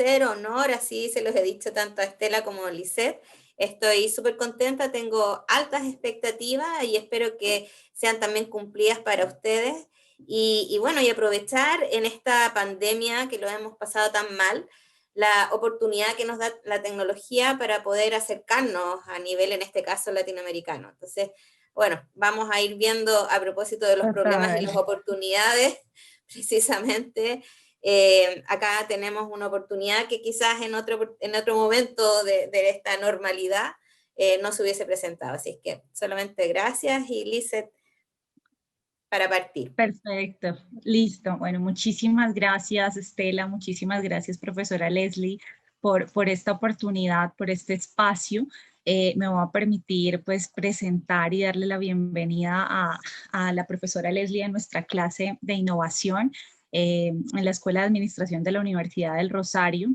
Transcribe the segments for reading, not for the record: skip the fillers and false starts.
placer, honor, así se los he dicho tanto a Estela como a Lisette. Estoy súper contenta, tengo altas expectativas y espero que sean también cumplidas para ustedes. Y bueno, y aprovechar en esta pandemia que lo hemos pasado tan mal, la oportunidad que nos da la tecnología para poder acercarnos a nivel, en este caso, latinoamericano. Entonces, bueno, vamos a ir viendo a propósito de los problemas y Total. las oportunidades, precisamente. Acá tenemos una oportunidad que quizás en otro momento de esta normalidad no se hubiese presentado. Así es que solamente gracias y Lizeth para partir. Perfecto, listo. Bueno, muchísimas gracias, Estela, muchísimas gracias, profesora Leslie, por esta oportunidad, por este espacio. Me va a permitir pues presentar y darle la bienvenida a la profesora Leslie a nuestra clase de innovación en la Escuela de Administración de la Universidad del Rosario.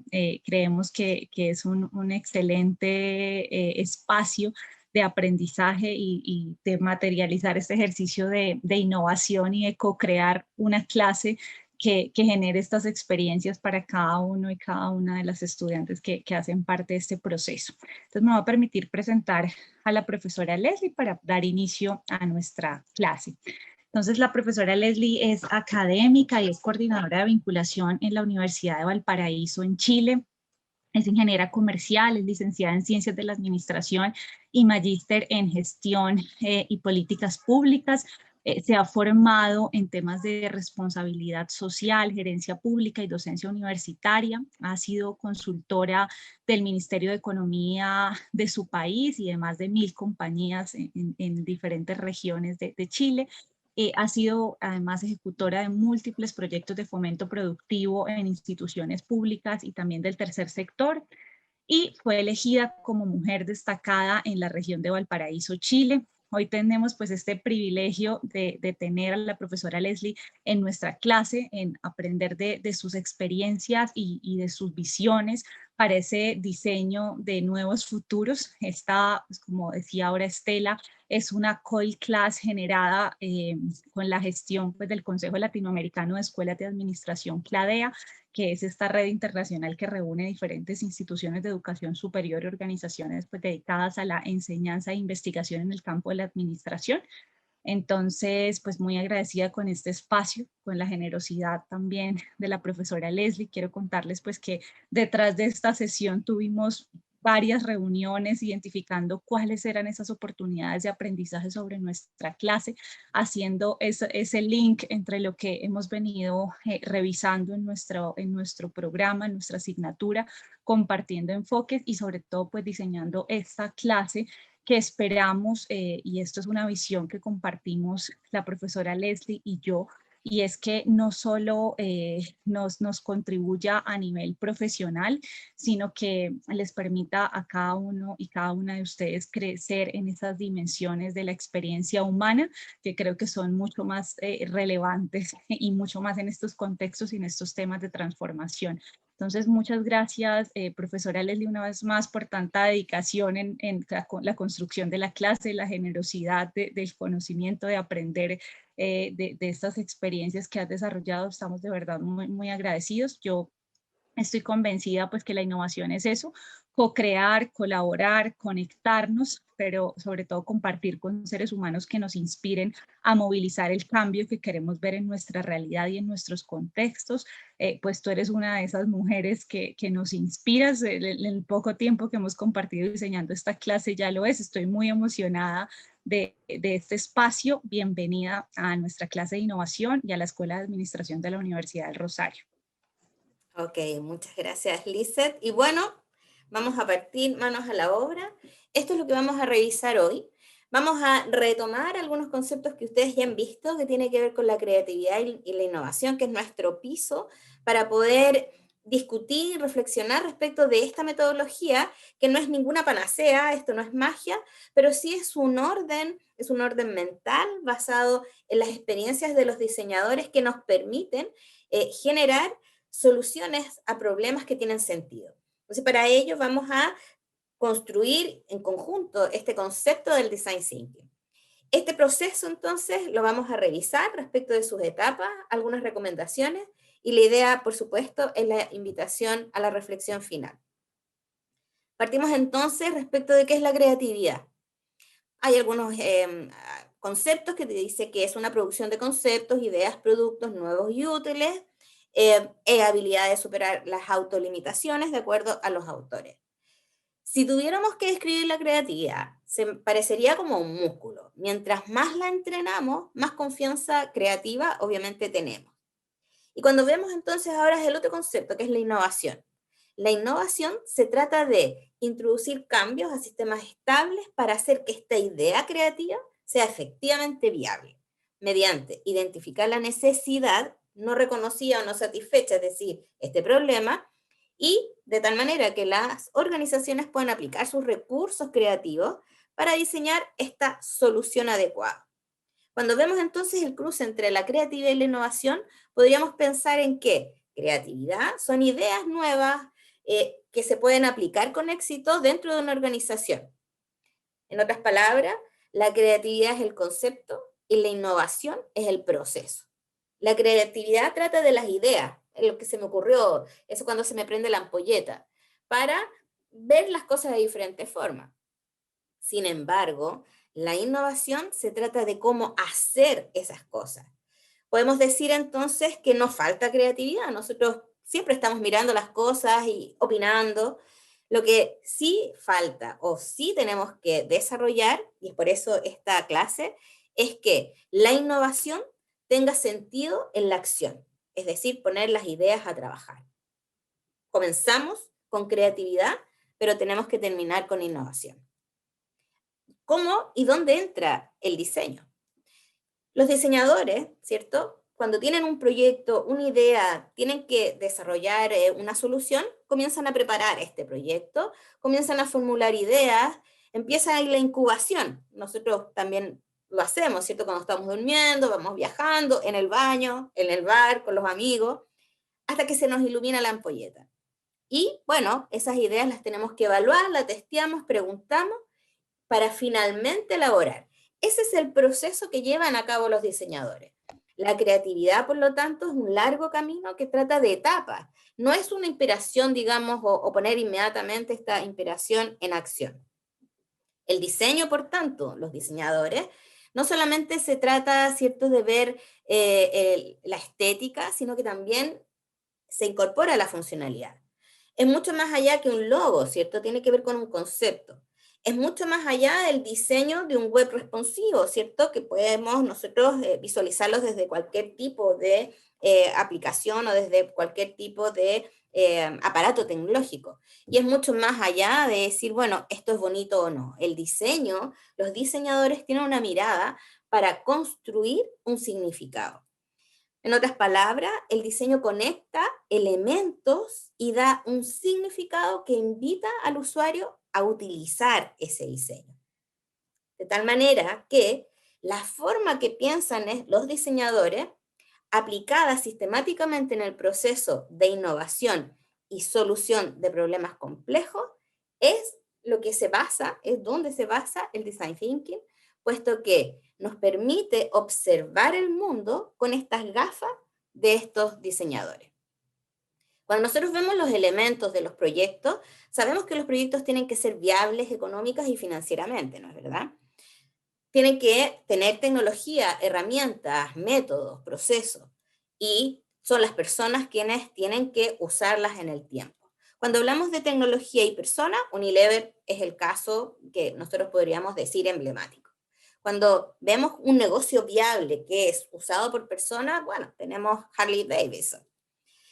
Creemos que es un excelente espacio de aprendizaje y de materializar este ejercicio de innovación y de co-crear una clase que genere estas experiencias para cada uno y cada una de las estudiantes que hacen parte de este proceso. Entonces me va a permitir presentar a la profesora Leslie para dar inicio a nuestra clase. Entonces la profesora Leslie es académica y es coordinadora de vinculación en la Universidad de Valparaíso en Chile. Es ingeniera comercial, es licenciada en Ciencias de la Administración y magíster en Gestión y Políticas Públicas. Se ha formado en temas de responsabilidad social, gerencia pública y docencia universitaria. Ha sido consultora del Ministerio de Economía de su país y de más de 1000 compañías en diferentes regiones de Chile. Ha sido además ejecutora de múltiples proyectos de fomento productivo en instituciones públicas y también del tercer sector, y fue elegida como mujer destacada en la región de Valparaíso, Chile. Hoy tenemos pues este privilegio de tener a la profesora Leslie en nuestra clase, en aprender de sus experiencias y de sus visiones para ese diseño de nuevos futuros. Esta, pues, como decía ahora Estela, es una COIL class generada con la gestión pues, del Consejo Latinoamericano de Escuelas de Administración, CLADEA, que es esta red internacional que reúne diferentes instituciones de educación superior y organizaciones pues, dedicadas a la enseñanza e investigación en el campo de la administración. Entonces, pues muy agradecida con este espacio, con la generosidad también de la profesora Leslie. Quiero contarles pues que detrás de esta sesión tuvimos varias reuniones identificando cuáles eran esas oportunidades de aprendizaje sobre nuestra clase, haciendo ese link entre lo que hemos venido revisando en nuestro programa, en nuestra asignatura, compartiendo enfoques y sobre todo pues diseñando esta clase que esperamos, y esto es una visión que compartimos la profesora Leslie y yo, y es que no solo nos contribuya a nivel profesional, sino que les permita a cada uno y cada una de ustedes crecer en esas dimensiones de la experiencia humana, que creo que son mucho más relevantes y mucho más en estos contextos y en estos temas de transformación. Entonces, muchas gracias, profesora Leslie, una vez más por tanta dedicación en la construcción de la clase, la generosidad del conocimiento, de aprender de estas experiencias que has desarrollado. Estamos de verdad muy, muy agradecidos. Yo estoy convencida pues que la innovación es eso, co-crear, colaborar, conectarnos, pero sobre todo compartir con seres humanos que nos inspiren a movilizar el cambio que queremos ver en nuestra realidad y en nuestros contextos. Pues tú eres una de esas mujeres que nos inspiras. El poco tiempo que hemos compartido diseñando esta clase ya lo es. Estoy muy emocionada de este espacio. Bienvenida a nuestra clase de innovación y a la Escuela de Administración de la Universidad del Rosario. Ok, muchas gracias, Lizeth. Y bueno, vamos a partir manos a la obra. Esto es lo que vamos a revisar hoy. Vamos a retomar algunos conceptos que ustedes ya han visto, que tiene que ver con la creatividad y la innovación, que es nuestro piso, para poder discutir, reflexionar respecto de esta metodología, que no es ninguna panacea, esto no es magia, pero sí es un orden mental basado en las experiencias de los diseñadores que nos permiten generar soluciones a problemas que tienen sentido. Entonces, para ello vamos a construir en conjunto este concepto del design thinking. Este proceso, entonces, lo vamos a revisar respecto de sus etapas, algunas recomendaciones Y la idea, por supuesto, es la invitación a la reflexión final. Partimos entonces respecto de qué es la creatividad. Hay algunos conceptos que te dice que es una producción de conceptos, ideas, productos nuevos y útiles, habilidad de superar las autolimitaciones de acuerdo a los autores. Si tuviéramos que describir la creatividad, se parecería como un músculo. Mientras más la entrenamos, más confianza creativa obviamente tenemos. Y cuando vemos entonces ahora es el otro concepto, que es la innovación. La innovación se trata de introducir cambios a sistemas estables para hacer que esta idea creativa sea efectivamente viable, mediante identificar la necesidad no reconocida o no satisfecha, es decir, este problema, y de tal manera que las organizaciones puedan aplicar sus recursos creativos para diseñar esta solución adecuada. Cuando vemos entonces el cruce entre la creatividad y la innovación, podríamos pensar en que creatividad son ideas nuevas que se pueden aplicar con éxito dentro de una organización. En otras palabras, la creatividad es el concepto y la innovación es el proceso. La creatividad trata de las ideas, lo que se me ocurrió, eso cuando se me prende la ampolleta, para ver las cosas de diferentes formas. Sin embargo, la innovación se trata de cómo hacer esas cosas. Podemos decir entonces que nos falta creatividad. Nosotros siempre estamos mirando las cosas y opinando. Lo que sí falta o sí tenemos que desarrollar, y es por eso esta clase, es que la innovación tenga sentido en la acción, es decir, poner las ideas a trabajar. Comenzamos con creatividad, pero tenemos que terminar con innovación. ¿Cómo y dónde entra el diseño? Los diseñadores, ¿cierto? Cuando tienen un proyecto, una idea, tienen que desarrollar una solución, comienzan a preparar este proyecto, comienzan a formular ideas, empieza ahí la incubación. Nosotros también lo hacemos, ¿cierto? Cuando estamos durmiendo, vamos viajando, en el baño, en el bar, con los amigos, hasta que se nos ilumina la ampolleta. Y bueno, esas ideas las tenemos que evaluar, las testeamos, preguntamos para finalmente elaborar. Ese es el proceso que llevan a cabo los diseñadores. La creatividad, por lo tanto, es un largo camino que trata de etapas. No es una inspiración, digamos, o poner inmediatamente esta inspiración en acción. El diseño, por tanto, los diseñadores, no solamente se trata, ¿cierto?, de ver la estética, sino que también se incorpora la funcionalidad. Es mucho más allá que un logo, ¿cierto? Tiene que ver con un concepto. Es mucho más allá del diseño de un web responsivo, ¿cierto? Que podemos nosotros visualizarlos desde cualquier tipo de aplicación o desde cualquier tipo de aparato tecnológico. Y es mucho más allá de decir, bueno, esto es bonito o no. El diseño, los diseñadores tienen una mirada para construir un significado. En otras palabras, el diseño conecta elementos y da un significado que invita al usuario a utilizar ese diseño. De tal manera que la forma que piensan los diseñadores, aplicada sistemáticamente en el proceso de innovación y solución de problemas complejos, es lo que se basa, es donde se basa el design thinking, puesto que nos permite observar el mundo con estas gafas de estos diseñadores. Cuando nosotros vemos los elementos de los proyectos, sabemos que los proyectos tienen que ser viables económicas y financieramente, ¿no es verdad? Tienen que tener tecnología, herramientas, métodos, procesos, y son las personas quienes tienen que usarlas en el tiempo. Cuando hablamos de tecnología y personas, Unilever es el caso que nosotros podríamos decir emblemático. Cuando vemos un negocio viable que es usado por personas, bueno, tenemos Harley Davidson.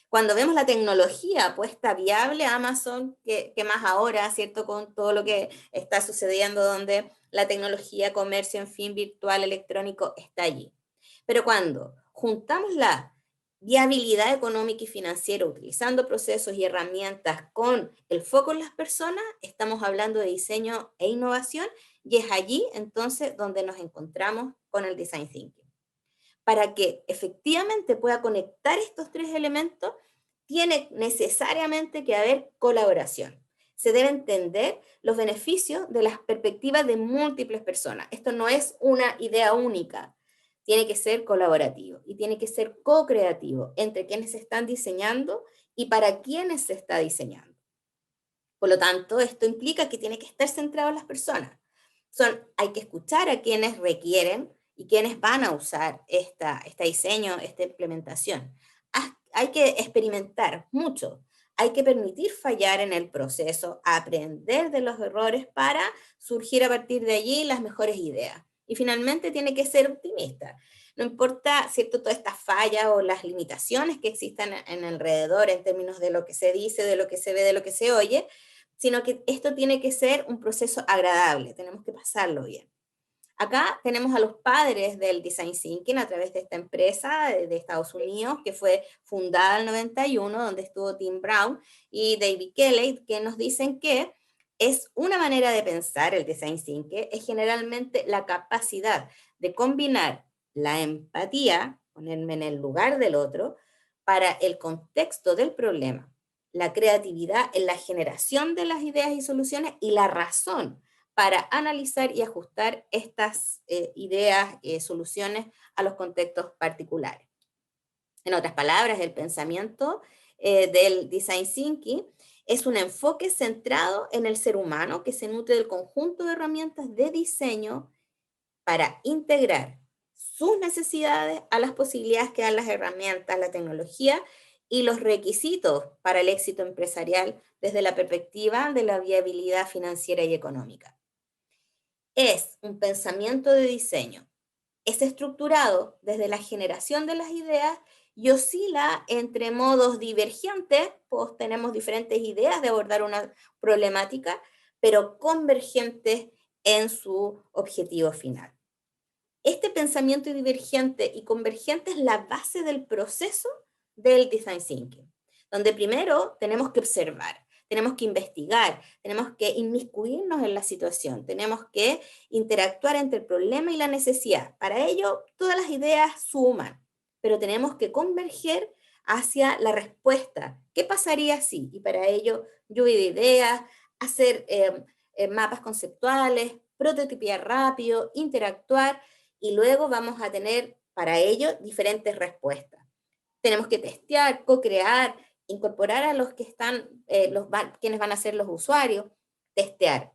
Cuando vemos la tecnología puesta viable, Amazon, que más ahora, ¿cierto? Con todo lo que está sucediendo, donde la tecnología, comercio, en fin, virtual, electrónico, está allí. Pero cuando juntamos la viabilidad económica y financiera utilizando procesos y herramientas con el foco en las personas, estamos hablando de diseño e innovación, y es allí entonces donde nos encontramos con el design thinking. Para que efectivamente pueda conectar estos tres elementos, tiene necesariamente que haber colaboración. Se debe entender los beneficios de las perspectivas de múltiples personas. Esto no es una idea única. tiene que ser colaborativo y tiene que ser co-creativo entre quienes se están diseñando y para quienes se está diseñando. Por lo tanto, esto implica que tiene que estar centrado en las personas. Hay que escuchar a quienes requieren y quienes van a usar este diseño, esta implementación. Hay que experimentar mucho. Hay que permitir fallar en el proceso, aprender de los errores para surgir a partir de allí las mejores ideas. Y finalmente tiene que ser optimista. No importa, ¿cierto?, todas estas fallas o las limitaciones que existan en alrededor en términos de lo que se dice, de lo que se ve, de lo que se oye, sino que esto tiene que ser un proceso agradable, tenemos que pasarlo bien. Acá tenemos a los padres del Design Thinking a través de esta empresa de Estados Unidos, que fue fundada en el 91, donde estuvo Tim Brown y David Kelley, que nos dicen que es una manera de pensar el Design Thinking, es generalmente la capacidad de combinar la empatía, ponerme en el lugar del otro, para el contexto del problema, la creatividad en la generación de las ideas y soluciones y la razón para analizar y ajustar estas ideas, soluciones a los contextos particulares. En otras palabras, el pensamiento del Design Thinking es un enfoque centrado en el ser humano que se nutre del conjunto de herramientas de diseño para integrar sus necesidades a las posibilidades que dan las herramientas, la tecnología y los requisitos para el éxito empresarial desde la perspectiva de la viabilidad financiera y económica. Es un pensamiento de diseño. Es estructurado desde la generación de las ideas y oscila entre modos divergentes, pues tenemos diferentes ideas de abordar una problemática, pero convergentes en su objetivo final. Este pensamiento divergente y convergente es la base del proceso del Design Thinking, donde primero tenemos que observar, tenemos que investigar, tenemos que inmiscuirnos en la situación, tenemos que interactuar entre el problema y la necesidad. Para ello, todas las ideas suman, pero tenemos que converger hacia la respuesta. ¿Qué pasaría si? Y para ello, lluvia de ideas, hacer mapas conceptuales, prototipiar rápido, interactuar, y luego vamos a tener para ello diferentes respuestas. Tenemos que testear, co-crear, incorporar a los que están, quienes van a ser los usuarios, testear,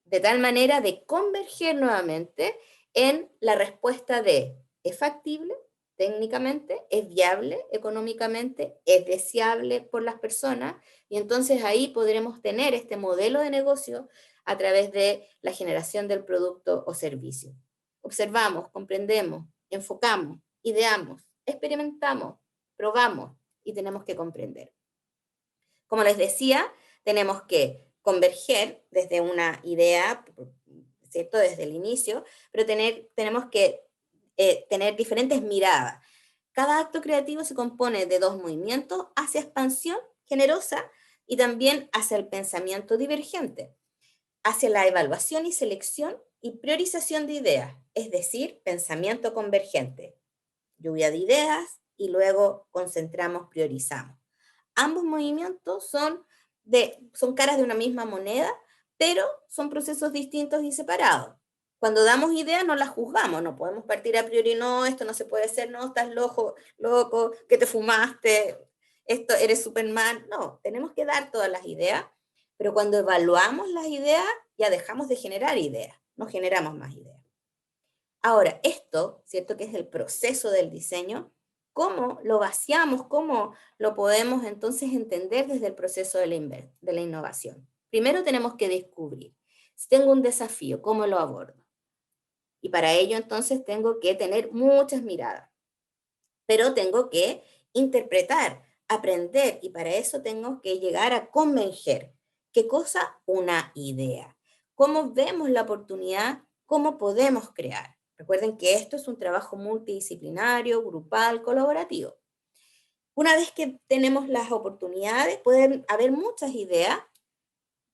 de tal manera de converger nuevamente en la respuesta de ¿es factible técnicamente? ¿Es viable económicamente? ¿Es deseable por las personas? Y entonces ahí podremos tener este modelo de negocio a través de la generación del producto o servicio. Observamos, comprendemos, enfocamos, ideamos, experimentamos, probamos y tenemos que comprender. Como les decía, tenemos que converger desde una idea, ¿cierto?, desde el inicio, pero tenemos que tener diferentes miradas. Cada acto creativo se compone de dos movimientos hacia expansión generosa y también hacia el pensamiento divergente, hacia la evaluación y selección y priorización de ideas, es decir, pensamiento convergente, lluvia de ideas y luego concentramos, priorizamos. Ambos movimientos son caras de una misma moneda, pero son procesos distintos y separados. Cuando damos ideas no las juzgamos, no podemos partir a priori, no, esto no se puede hacer, no, estás loco, que te fumaste, esto eres Superman. No, tenemos que dar todas las ideas, pero cuando evaluamos las ideas ya dejamos de generar ideas, no generamos más ideas. Ahora, esto, ¿cierto?, que es el proceso del diseño, ¿cómo lo vaciamos? ¿Cómo lo podemos entonces entender desde el proceso de la innovación? Primero tenemos que descubrir, si tengo un desafío, ¿cómo lo abordo? Y para ello entonces tengo que tener muchas miradas, pero tengo que interpretar, aprender, y para eso tengo que llegar a convencer. ¿Qué cosa? Una idea. ¿Cómo vemos la oportunidad? ¿Cómo podemos crear? Recuerden que esto es un trabajo multidisciplinario, grupal, colaborativo. Una vez que tenemos las oportunidades, pueden haber muchas ideas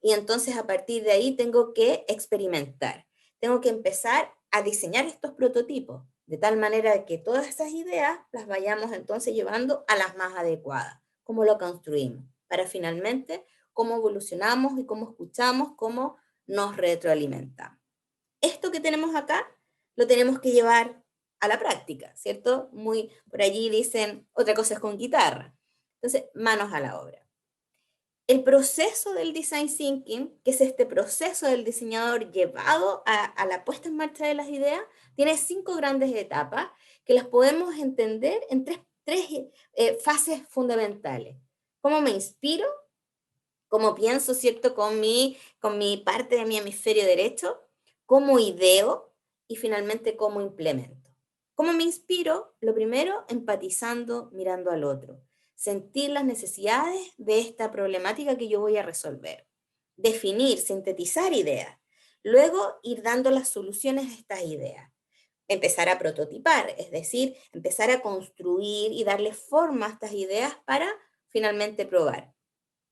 y entonces a partir de ahí tengo que experimentar. Tengo que empezar a diseñar estos prototipos de tal manera que todas esas ideas las vayamos entonces llevando a las más adecuadas. ¿Cómo lo construimos? Para finalmente cómo evolucionamos y cómo escuchamos, cómo nos retroalimentamos. Esto que tenemos acá lo tenemos que llevar a la práctica, ¿cierto? Muy, por allí dicen, otra cosa es con guitarra. Entonces, manos a la obra. El proceso del design thinking, que es este proceso del diseñador llevado a la puesta en marcha de las ideas, tiene 5 grandes etapas que las podemos entender en tres fases fundamentales. ¿Cómo me inspiro? ¿Cómo pienso, cierto? Con mi parte de mi hemisferio derecho. ¿Cómo ideo? Y finalmente, ¿cómo implemento? ¿Cómo me inspiro? Lo primero, empatizando, mirando al otro. Sentir las necesidades de esta problemática que yo voy a resolver. Definir, sintetizar ideas. Luego, ir dando las soluciones a estas ideas. Empezar a prototipar, es decir, empezar a construir y darle forma a estas ideas para finalmente probar.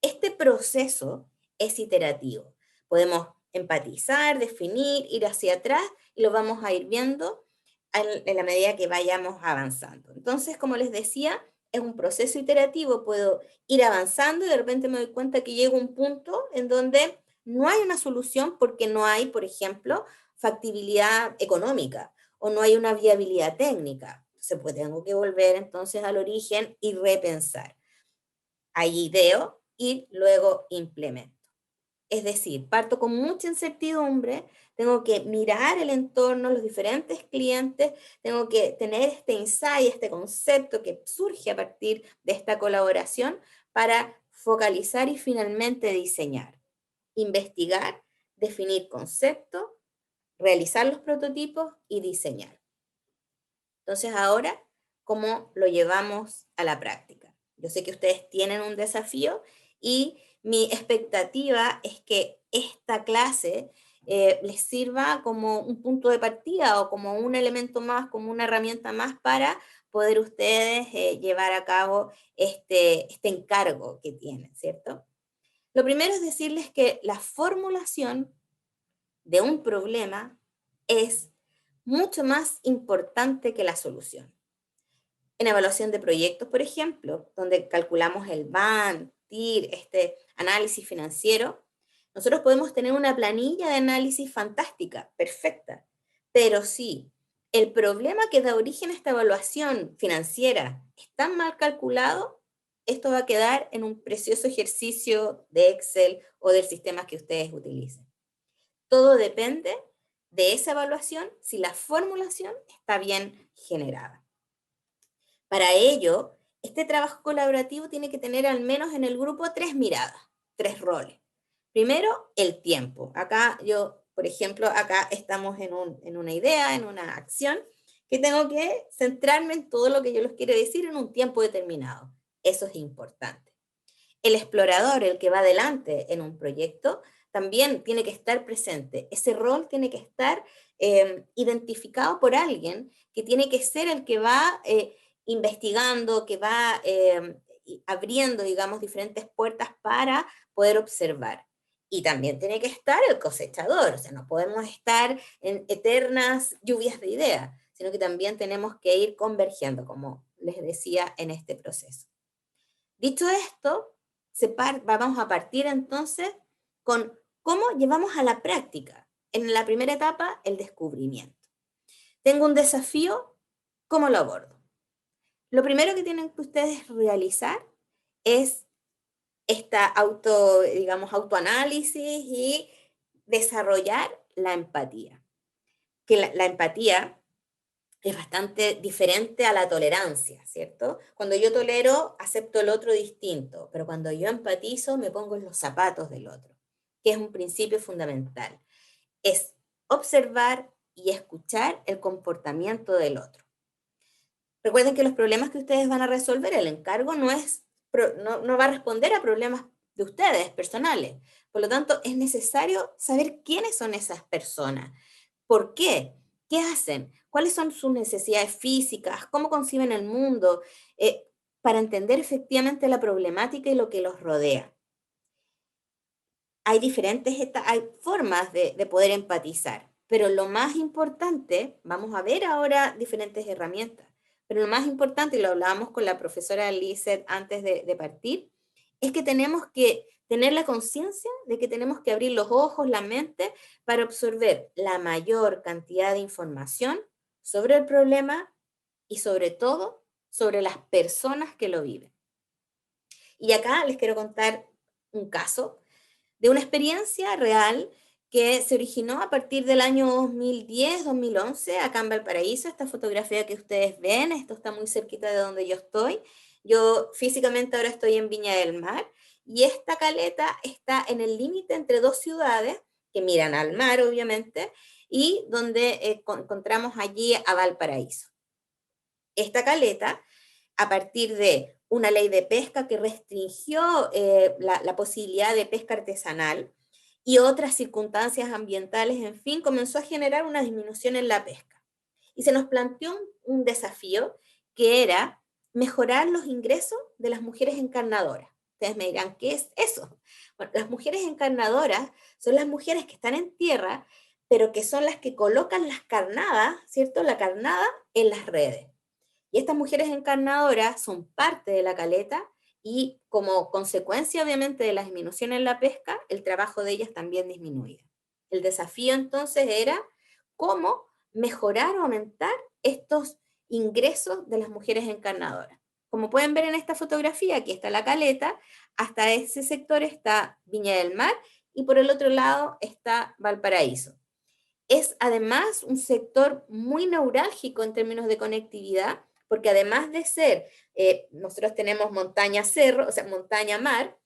Este proceso es iterativo. Podemos empatizar, definir, ir hacia atrás y lo vamos a ir viendo en la medida que vayamos avanzando. Entonces, como les decía, es un proceso iterativo. Puedo ir avanzando y de repente me doy cuenta que llego a un punto en donde no hay una solución porque no hay, por ejemplo, factibilidad económica o no hay una viabilidad técnica. Pues tengo que volver entonces al origen y repensar. Ahí ideo y luego implemento. Es decir, parto con mucha incertidumbre, tengo que mirar el entorno, los diferentes clientes, tengo que tener este insight, este concepto que surge a partir de esta colaboración para focalizar y finalmente diseñar, investigar, definir conceptos, realizar los prototipos y diseñar. Entonces ahora, ¿cómo lo llevamos a la práctica? Yo sé que ustedes tienen un desafío y mi expectativa es que esta clase les sirva como un punto de partida o como un elemento más, como una herramienta más para poder ustedes llevar a cabo este encargo que tienen, ¿cierto? Lo primero es decirles que la formulación de un problema es mucho más importante que la solución. En evaluación de proyectos, por ejemplo, donde calculamos el BAN, TIR, este análisis financiero, nosotros podemos tener una planilla de análisis fantástica, perfecta, pero si el problema que da origen a esta evaluación financiera está mal calculado, esto va a quedar en un precioso ejercicio de Excel o del sistema que ustedes utilicen. Todo depende de esa evaluación si la formulación está bien generada. Para ello, este trabajo colaborativo tiene que tener al menos en el grupo 3 miradas, 3 roles. Primero, el tiempo. Acá yo, por ejemplo, acá estamos en una idea, en una acción, que tengo que centrarme en todo lo que yo les quiero decir en un tiempo determinado. Eso es importante. El explorador, el que va adelante en un proyecto, también tiene que estar presente. Ese rol tiene que estar identificado por alguien que tiene que ser el que va investigando, que va abriendo, digamos, diferentes puertas para poder observar. Y también tiene que estar el cosechador, o sea, no podemos estar en eternas lluvias de ideas, sino que también tenemos que ir convergiendo, como les decía, en este proceso. Dicho esto, vamos a partir entonces con cómo llevamos a la práctica. En la primera etapa, el descubrimiento. Tengo un desafío, ¿cómo lo abordo? Lo primero que tienen que ustedes realizar es digamos, autoanálisis y desarrollar la empatía. Que la empatía es bastante diferente a la tolerancia, ¿cierto? Cuando yo tolero, acepto el otro distinto, pero cuando yo empatizo, me pongo en los zapatos del otro, que es un principio fundamental. Es observar y escuchar el comportamiento del otro. Recuerden que los problemas que ustedes van a resolver, el encargo no va a responder a problemas de ustedes personales. Por lo tanto, es necesario saber quiénes son esas personas. ¿Por qué? ¿Qué hacen? ¿Cuáles son sus necesidades físicas? ¿Cómo conciben el mundo? Para entender efectivamente la problemática y lo que los rodea. Hay hay formas de poder empatizar, pero lo más importante, vamos a ver ahora diferentes herramientas, pero lo más importante, y lo hablábamos con la profesora Lizeth antes de partir, es que tenemos que tener la conciencia de que tenemos que abrir los ojos, la mente, para absorber la mayor cantidad de información sobre el problema y sobre todo sobre las personas que lo viven. Y acá les quiero contar un caso de una experiencia real que se originó a partir del año 2010-2011 acá en Valparaíso. Esta fotografía que ustedes ven, esto está muy cerquita de donde yo estoy. Yo físicamente ahora estoy en Viña del Mar y esta caleta está en el límite entre dos ciudades que miran al mar, obviamente, y donde encontramos allí a Valparaíso. Esta caleta, a partir de una ley de pesca que restringió la posibilidad de pesca artesanal y otras circunstancias ambientales, en fin, comenzó a generar una disminución en la pesca. Y se nos planteó un desafío que era mejorar los ingresos de las mujeres encarnadoras. Ustedes me dirán, ¿qué es eso? Bueno, las mujeres encarnadoras son las mujeres que están en tierra, pero que son las que colocan las carnadas, ¿cierto? La carnada en las redes. Y estas mujeres encarnadoras son parte de la caleta y como consecuencia obviamente de la disminución en la pesca, el trabajo de ellas también disminuía. El desafío entonces era cómo mejorar o aumentar estos ingresos de las mujeres encarnadoras. Como pueden ver en esta fotografía, aquí está la caleta, hasta ese sector está Viña del Mar y por el otro lado está Valparaíso. Es además un sector muy neurálgico en términos de conectividad, porque además de ser, nosotros tenemos montaña-cerro, o sea, montaña-mar,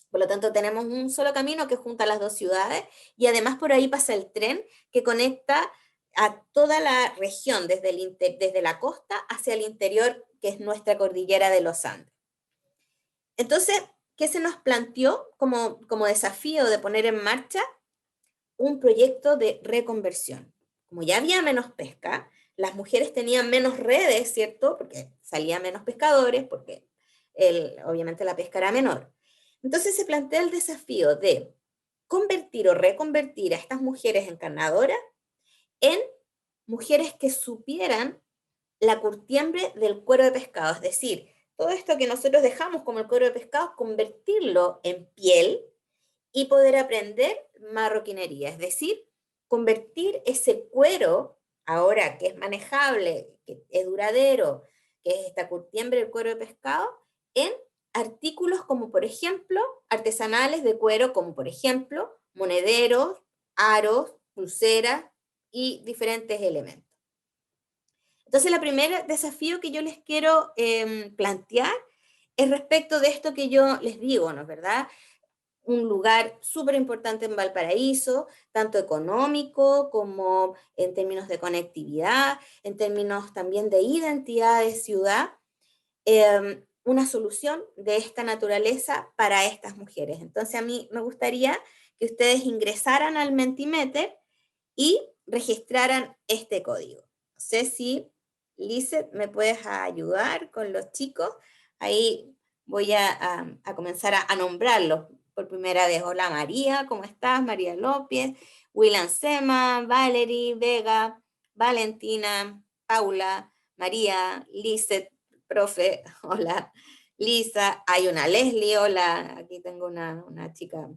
por lo tanto tenemos un solo camino que junta las dos ciudades, y además por ahí pasa el tren que conecta a toda la región, desde la costa hacia el interior, que es nuestra cordillera de los Andes. Entonces, ¿qué se nos planteó como desafío de poner en marcha? Un proyecto de reconversión. Como ya había menos pesca, las mujeres tenían menos redes, ¿cierto? Porque salían menos pescadores, porque obviamente la pesca era menor. Entonces se plantea el desafío de convertir o reconvertir a estas mujeres encarnadoras en mujeres que supieran la curtiembre del cuero de pescado, es decir, todo esto que nosotros dejamos como el cuero de pescado, convertirlo en piel y poder aprender marroquinería, es decir, convertir ese cuero, ahora que es manejable, que es duradero, que es esta curtiembre del cuero de pescado, en artículos como por ejemplo artesanales de cuero, como por ejemplo monederos, aros, pulseras y diferentes elementos. Entonces, el primer desafío que yo les quiero plantear es respecto de esto que yo les digo, ¿no es verdad? Un lugar súper importante en Valparaíso, tanto económico como en términos de conectividad, en términos también de identidad de ciudad, una solución de esta naturaleza para estas mujeres. Entonces a mí me gustaría que ustedes ingresaran al Mentimeter y registraran este código. No sé si, Lizeth, me puedes ayudar con los chicos. Ahí voy a comenzar a nombrarlos por primera vez. Hola María, ¿cómo estás? María López, William Sema, Valerie, Vega, Valentina, Paula, María, Lizeth, profe, hola, Lisa, hay una Leslie, hola, aquí tengo una chica,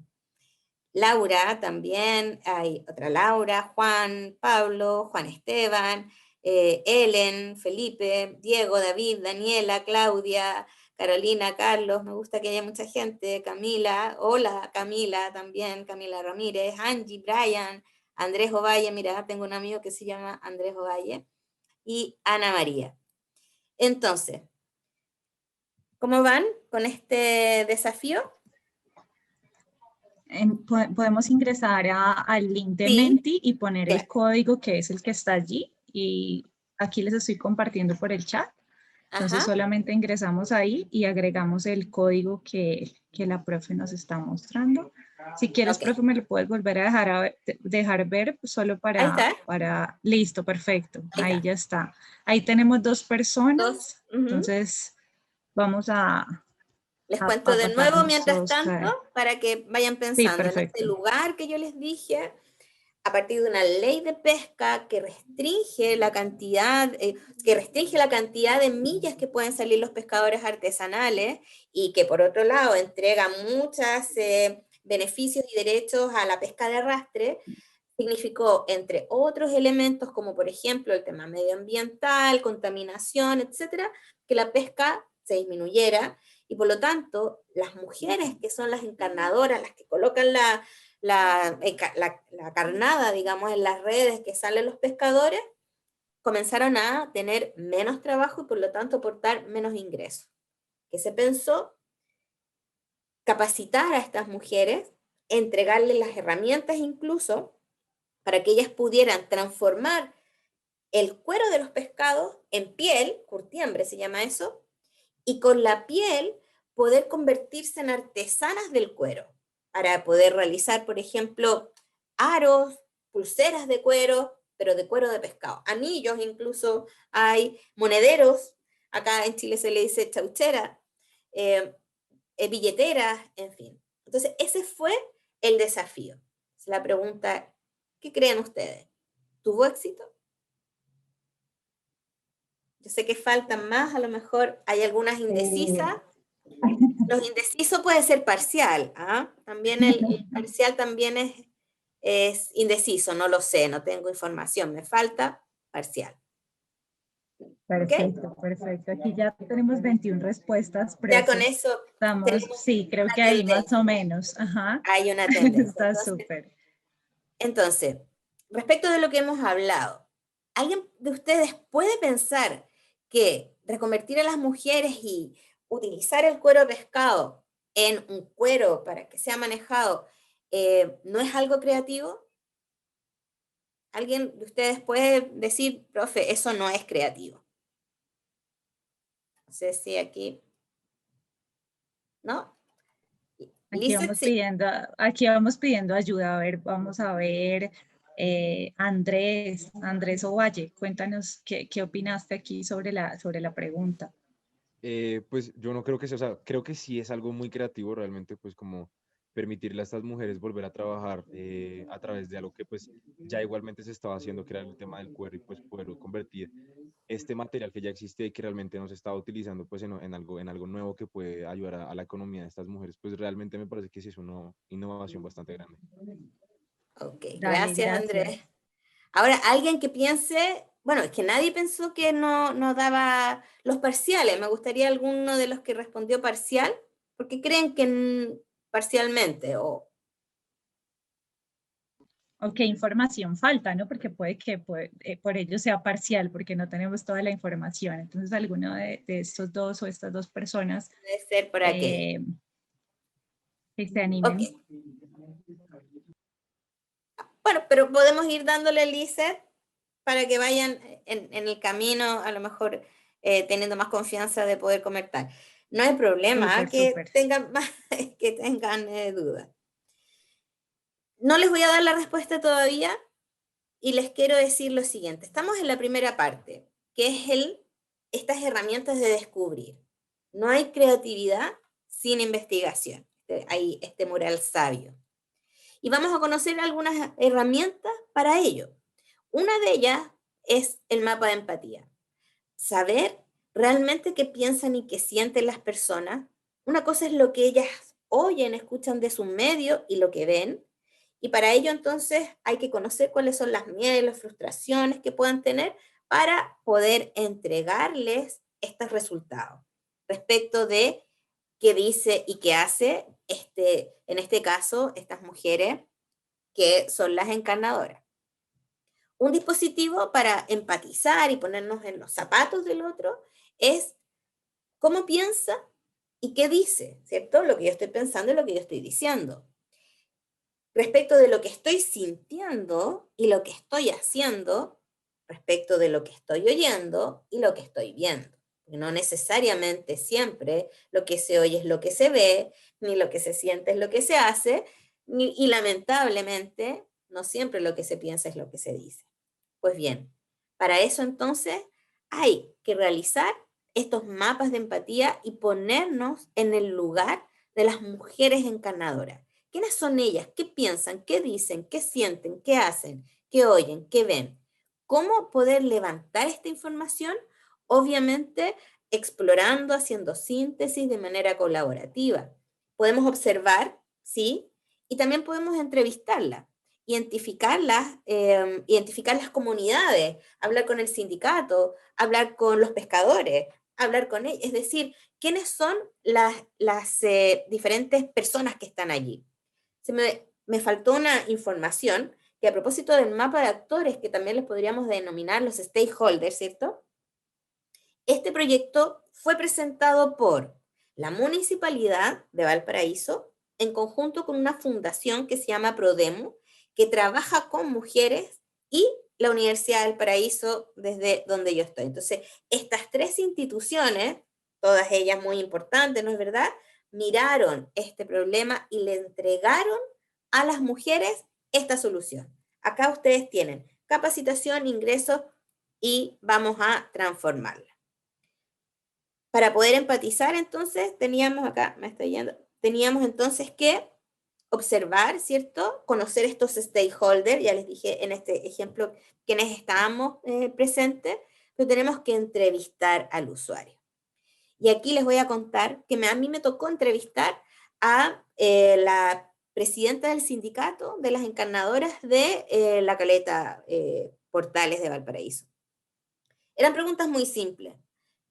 Laura también, hay otra Laura, Juan, Pablo, Juan Esteban, Ellen, Felipe, Diego, David, Daniela, Claudia, Carolina, Carlos, me gusta que haya mucha gente, Camila, hola Camila también, Camila Ramírez, Angie, Brian, Andrés Ovalle, mira, tengo un amigo que se llama Andrés Ovalle, y Ana María. Entonces, ¿cómo van con este desafío? Podemos ingresar al link de Sí, Menti y poner el claro. código que es el que está allí. Y aquí les estoy compartiendo por el chat. Entonces Ajá. solamente ingresamos ahí y agregamos el código que la profe nos está mostrando. Si quieres, Ok. profe, me lo puedes volver a dejar ver solo Ahí está. listo, perfecto. Ahí Ahí está. ya está. Ahí tenemos dos Dos. personas. Ujú. Entonces vamos Les a cuento de nuevo pasarnos mientras todos tanto cada... para que vayan Sí, pensando en este perfecto. lugar que yo les dije, a partir de una ley de pesca que restringe la cantidad de millas que pueden salir los pescadores artesanales y que por otro lado entrega muchos beneficios y derechos a la pesca de arrastre. significó, entre otros elementos, como por ejemplo el tema medioambiental, contaminación, etcétera, que la pesca se disminuyera y por lo tanto las mujeres que son las encarnadoras, las que colocan la carnada, digamos, en las redes que salen los pescadores, comenzaron a tener menos trabajo y por lo tanto aportar menos ingresos. ¿Qué se pensó? Capacitar a estas mujeres, entregarles las herramientas incluso para que ellas pudieran transformar el cuero de los pescados en piel, curtiembre se llama eso, y con la piel poder convertirse en artesanas del cuero, para poder realizar, por ejemplo, aros, pulseras de cuero, pero de cuero de pescado, anillos incluso, hay monederos, acá en Chile se le dice chauchera, eh, billeteras, en fin. Entonces, ese fue el desafío. La pregunta, ¿qué creen ustedes? ¿Tuvo éxito? Yo sé que faltan más, a lo mejor hay algunas indecisas. Los indecisos puede ser parcial, ¿ah? También el parcial también es indeciso, no lo sé, no tengo información, me falta parcial. ¿Ok? Perfecto, perfecto. Aquí ya tenemos 21 respuestas, Ya con profe. eso Estamos, tenemos sí, creo una que ahí más o tendencia. menos. Ajá. Hay una tendencia. Está súper. Entonces, respecto de lo que hemos hablado, ¿alguien de ustedes puede pensar que reconvertir a las mujeres y utilizar el cuero de pescado en un cuero para que sea manejado no es algo creativo? ¿Alguien de ustedes puede decir, profe, eso no es creativo? No sé si aquí, ¿no? Lizeth, sí. Aquí vamos pidiendo ayuda. A ver, vamos a ver. Andrés Ovalle, cuéntanos qué opinaste aquí sobre la pregunta. Pues yo no creo que sea, o sea, creo que sí es algo muy creativo realmente, pues como permitirle a estas mujeres volver a trabajar a través de algo que pues ya igualmente se estaba haciendo, que era el tema del cuero y pues poder convertir este material que ya existe y que realmente no se estaba utilizando pues en algo nuevo que puede ayudar a la economía de estas mujeres, pues realmente me parece que sí es una innovación bastante grande. Ok, Dale, gracias, gracias. Andrés. Ahora, alguien que piense, bueno, es que nadie pensó que no daba los parciales. Me gustaría alguno de los que respondió parcial, porque creen que parcialmente, o O qué información falta, ¿no? Porque puede que por ello sea parcial, porque no tenemos toda la información. Entonces, alguno de estos dos o estas dos personas debe ser por aquello. eh, que se Ok, animen. bueno, pero podemos ir dándole el ICET para que vayan en el camino, a lo mejor teniendo más confianza de poder comentar. No hay problema Súper, que súper. tengan, que tengan dudas. No les voy a dar la respuesta todavía y les quiero decir lo siguiente. Estamos en la primera parte, que es estas herramientas de descubrir. No hay creatividad sin investigación. Hay este mural sabio. Y vamos a conocer algunas herramientas para ello. Una de ellas es el mapa de empatía. Saber realmente qué piensan y qué sienten las personas. Una cosa es lo que ellas oyen, escuchan de su medio y lo que ven. Y para ello entonces hay que conocer cuáles son las miedos y las frustraciones que puedan tener para poder entregarles estos resultados respecto de qué dice y qué hace en este caso estas mujeres que son las encarnadoras. Un dispositivo para empatizar y ponernos en los zapatos del otro es cómo piensa y qué dice, ¿cierto? Lo que yo estoy pensando y lo que yo estoy diciendo. Respecto de lo que estoy sintiendo y lo que estoy haciendo, respecto de lo que estoy oyendo y lo que estoy viendo. No necesariamente siempre lo que se oye es lo que se ve, ni lo que se siente es lo que se hace, y lamentablemente no siempre lo que se piensa es lo que se dice. Pues bien, para eso entonces hay que realizar estos mapas de empatía y ponernos en el lugar de las mujeres encarnadoras. ¿Quiénes son ellas? ¿Qué piensan? ¿Qué dicen? ¿Qué sienten? ¿Qué hacen? ¿Qué oyen? ¿Qué ven? ¿Cómo poder levantar esta información? Obviamente explorando, haciendo síntesis de manera colaborativa. Podemos observar, ¿sí? Y también podemos entrevistarla. identificar las comunidades, hablar con el sindicato, hablar con los pescadores, hablar con ellos, es decir, quiénes son las diferentes personas que están allí. Me faltó una información que a propósito del mapa de actores, que también les podríamos denominar los stakeholders, ¿cierto? Este proyecto fue presentado por la Municipalidad de Valparaíso en conjunto con una fundación que se llama Prodemo, que trabaja con mujeres, y la Universidad del Paraíso, desde donde yo estoy. Entonces, estas tres instituciones, todas ellas muy importantes, ¿no es verdad?, miraron este problema y le entregaron a las mujeres esta solución. Acá ustedes tienen capacitación, ingresos, y vamos a transformarla. Para poder empatizar, entonces, teníamos entonces que observar, ¿cierto? Conocer estos stakeholders, ya les dije en este ejemplo quienes estábamos presentes, pero tenemos que entrevistar al usuario. Y aquí les voy a contar que a mí me tocó entrevistar a la presidenta del sindicato de las encarnadoras de la Caleta Portales de Valparaíso. Eran preguntas muy simples.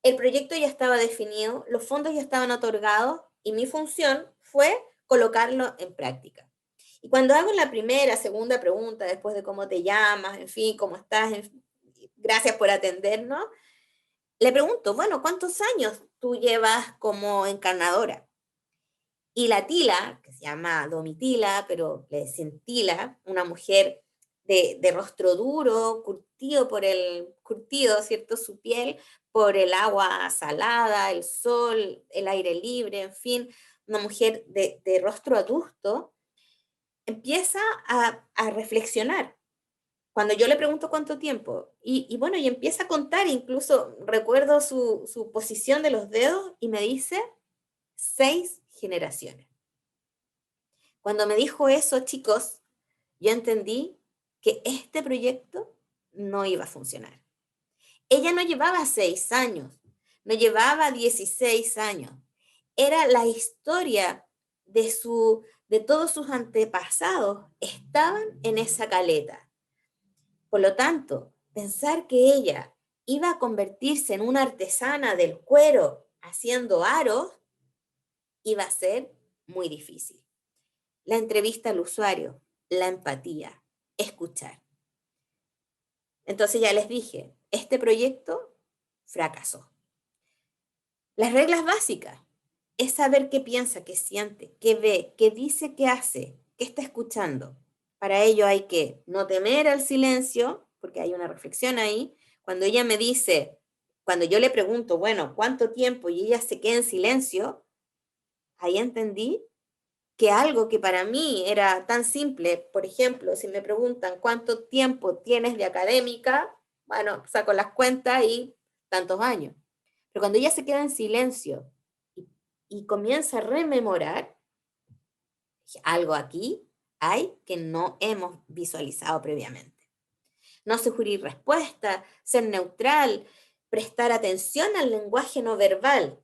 El proyecto ya estaba definido, los fondos ya estaban otorgados y mi función fue colocarlo en práctica. Y cuando hago la primera, segunda pregunta, después de cómo te llamas, en fin, cómo estás, gracias por atendernos, le pregunto, bueno, ¿cuántos años tú llevas como encarnadora? Y la Tila, que se llama Domitila, pero le decían Tila, una mujer de rostro duro, curtido, ¿cierto? Su piel por el agua salada, el sol, el aire libre, en fin, una mujer de rostro adusto, empieza a reflexionar. Cuando yo le pregunto cuánto tiempo, y bueno, y empieza a contar, incluso recuerdo su posición de los dedos, y me dice 6 generaciones. Cuando me dijo eso, chicos, yo entendí que este proyecto no iba a funcionar. Ella no llevaba 6 años, no llevaba 16 años. Era la historia de todos sus antepasados, estaban en esa caleta. Por lo tanto, pensar que ella iba a convertirse en una artesana del cuero haciendo aros iba a ser muy difícil. La entrevista al usuario, la empatía, escuchar. Entonces ya les dije, este proyecto fracasó. Las reglas básicas es saber qué piensa, qué siente, qué ve, qué dice, qué hace, qué está escuchando. Para ello hay que no temer al silencio, porque hay una reflexión ahí. Cuando ella me dice, cuando yo le pregunto, bueno, ¿cuánto tiempo? Y ella se queda en silencio, ahí entendí que algo que para mí era tan simple, por ejemplo, si me preguntan cuánto tiempo tienes de académica, bueno, saco las cuentas y tantos años. Pero cuando ella se queda en silencio y comienza a rememorar, algo aquí hay que no hemos visualizado previamente. No sugerir respuesta, ser neutral, prestar atención al lenguaje no verbal.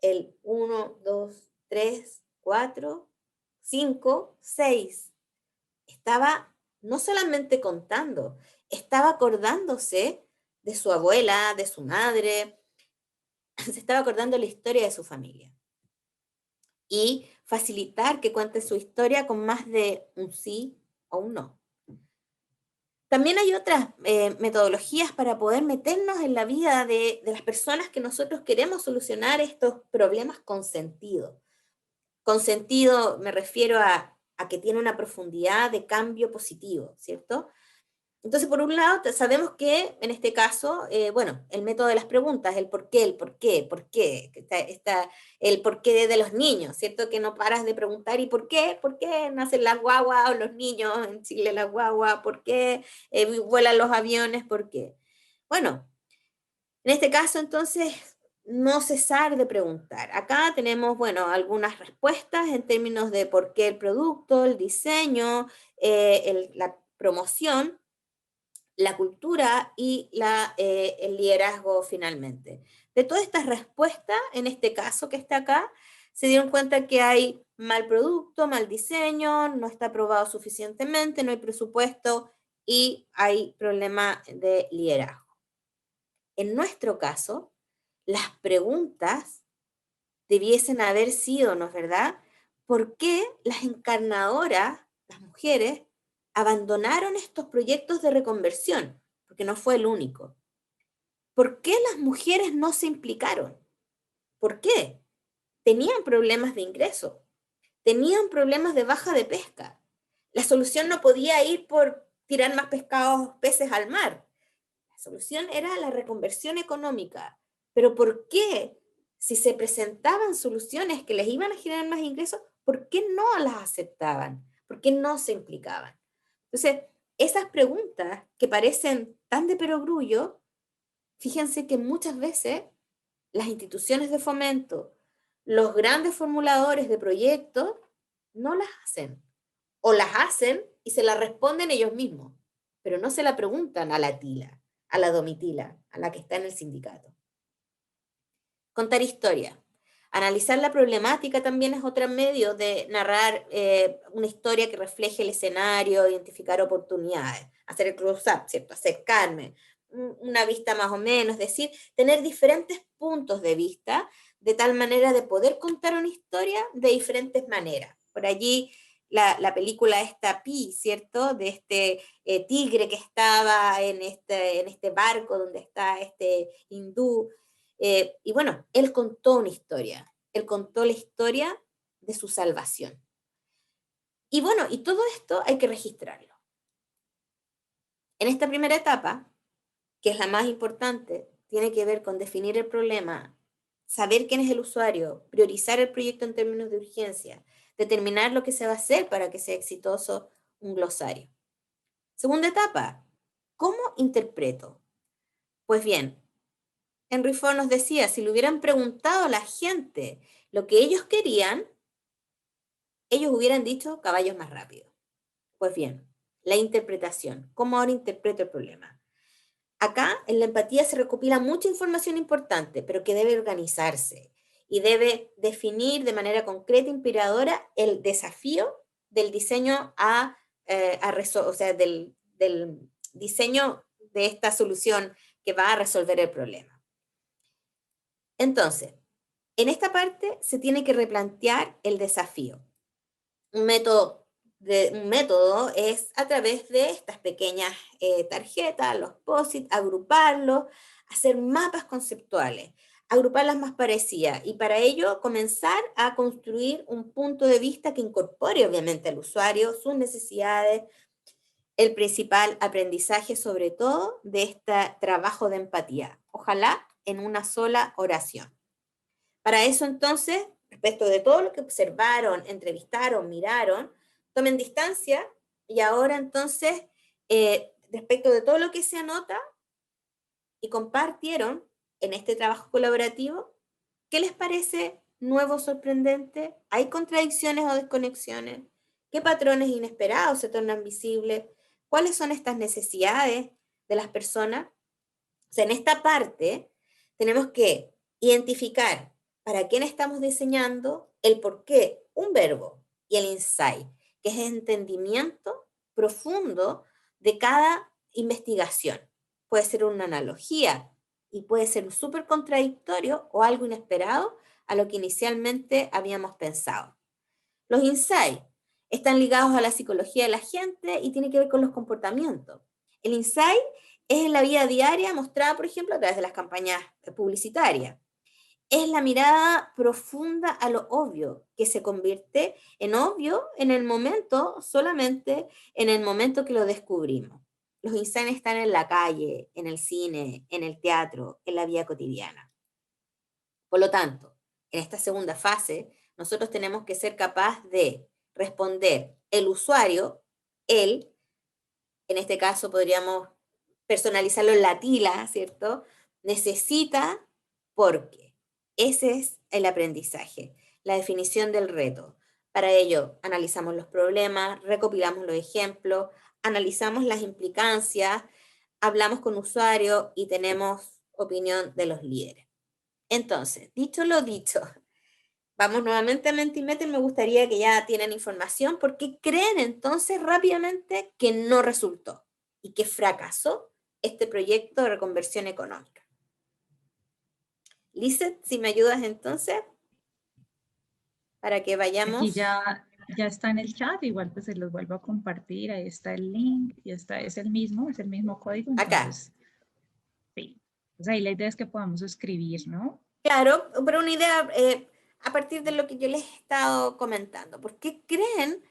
El 1, 2, 3, 4, 5, 6. Estaba no solamente contando, estaba acordándose de su abuela, de su madre, se estaba acordando la historia de su familia. Y facilitar que cuente su historia con más de un sí o un no. También hay otras metodologías para poder meternos en la vida de las personas que nosotros queremos solucionar estos problemas con sentido. Con sentido me refiero a que tiene una profundidad de cambio positivo, ¿cierto? Entonces, por un lado, sabemos que en este caso, bueno, el método de las preguntas, el por qué, está el por qué de los niños, ¿cierto? Que no paras de preguntar, ¿y por qué nacen las guaguas o los niños en Chile, las guaguas? ¿Por qué vuelan los aviones? ¿Por qué? Bueno, en este caso, entonces, no cesar de preguntar. Acá tenemos, bueno, algunas respuestas en términos de por qué el producto, el diseño, la promoción, la cultura y el liderazgo finalmente. De todas estas respuestas, en este caso que está acá, se dieron cuenta que hay mal producto, mal diseño, no está aprobado suficientemente, no hay presupuesto y hay problema de liderazgo. En nuestro caso, las preguntas debiesen haber sido, ¿no es verdad? ¿Por qué las encarnadoras, las mujeres, abandonaron estos proyectos de reconversión? Porque no fue el único. ¿Por qué las mujeres no se implicaron? ¿Por qué? Tenían problemas de ingreso, tenían problemas de baja de pesca. La solución no podía ir por tirar más pescados, peces al mar. La solución era la reconversión económica. ¿Pero por qué? Si se presentaban soluciones que les iban a generar más ingresos, ¿por qué no las aceptaban? ¿Por qué no se implicaban? Entonces, esas preguntas que parecen tan de perogrullo, fíjense que muchas veces las instituciones de fomento, los grandes formuladores de proyectos, no las hacen. O las hacen y se las responden ellos mismos, pero no se la preguntan a la tila, a la domitila, a la que está en el sindicato. Contar historia. Analizar la problemática también es otro medio de narrar una historia que refleje el escenario, identificar oportunidades, hacer el close-up, ¿cierto? Acercarme, una vista más o menos, es decir, tener diferentes puntos de vista de tal manera de poder contar una historia de diferentes maneras. Por allí la película esta Pi, ¿cierto? De este tigre que estaba en este barco donde está este hindú. Y bueno, él contó una historia, él contó la historia de su salvación. Y bueno, y todo esto hay que registrarlo. En esta primera etapa, que es la más importante, tiene que ver con definir el problema, saber quién es el usuario, priorizar el proyecto en términos de urgencia, determinar lo que se va a hacer para que sea exitoso un glosario. Segunda etapa, ¿cómo interpreto? Pues bien, Henry Ford nos decía, si le hubieran preguntado a la gente lo que ellos querían, ellos hubieran dicho caballos más rápidos. Pues bien, la interpretación, ¿cómo ahora interpreto el problema? Acá en la empatía se recopila mucha información importante, pero que debe organizarse y debe definir de manera concreta e inspiradora el desafío del diseño o sea, del diseño de esta solución que va a resolver el problema. Entonces, en esta parte se tiene que replantear el desafío. Un método es a través de estas pequeñas tarjetas, los POSIT, agruparlos, hacer mapas conceptuales, agruparlas más parecidas y para ello comenzar a construir un punto de vista que incorpore obviamente al usuario, sus necesidades, el principal aprendizaje sobre todo de este trabajo de empatía. Ojalá en una sola oración. Para eso entonces, respecto de todo lo que observaron, entrevistaron, miraron, tomen distancia y ahora entonces, respecto de todo lo que se anota y compartieron en este trabajo colaborativo, ¿qué les parece nuevo, sorprendente? ¿Hay contradicciones o desconexiones? ¿Qué patrones inesperados se tornan visibles? ¿Cuáles son estas necesidades de las personas? O sea, en esta parte tenemos que identificar para quién estamos diseñando, el por qué, un verbo, y el insight, que es el entendimiento profundo de cada investigación. Puede ser una analogía y puede ser súper contradictorio o algo inesperado a lo que inicialmente habíamos pensado. Los insights están ligados a la psicología de la gente y tienen que ver con los comportamientos. El insight es en la vida diaria mostrada, por ejemplo, a través de las campañas publicitarias. Es la mirada profunda a lo obvio, que se convierte en obvio en el momento, solamente en el momento que lo descubrimos. Los insights están en la calle, en el cine, en el teatro, en la vida cotidiana. Por lo tanto, en esta segunda fase, nosotros tenemos que ser capaz de responder el usuario, él, en este caso podríamos personalizarlo en la tila, ¿cierto? Necesita porque. Ese es el aprendizaje, la definición del reto. Para ello, analizamos los problemas, recopilamos los ejemplos, analizamos las implicancias, hablamos con usuarios y tenemos opinión de los líderes. Entonces, dicho lo dicho, Vamos nuevamente a Mentimeter, me gustaría que ya tienen información, porque creen entonces rápidamente que no resultó y que fracasó este proyecto de reconversión económica. Lizeth, si me ayudas entonces, para que vayamos. Aquí ya está en el chat, igual pues se los vuelvo a compartir, ahí está el link, y es el mismo código, Acá. entonces, sí. Pues ahí la idea es que podamos escribir, ¿no? Claro, pero una idea a partir de lo que yo les he estado comentando. ¿Por qué creen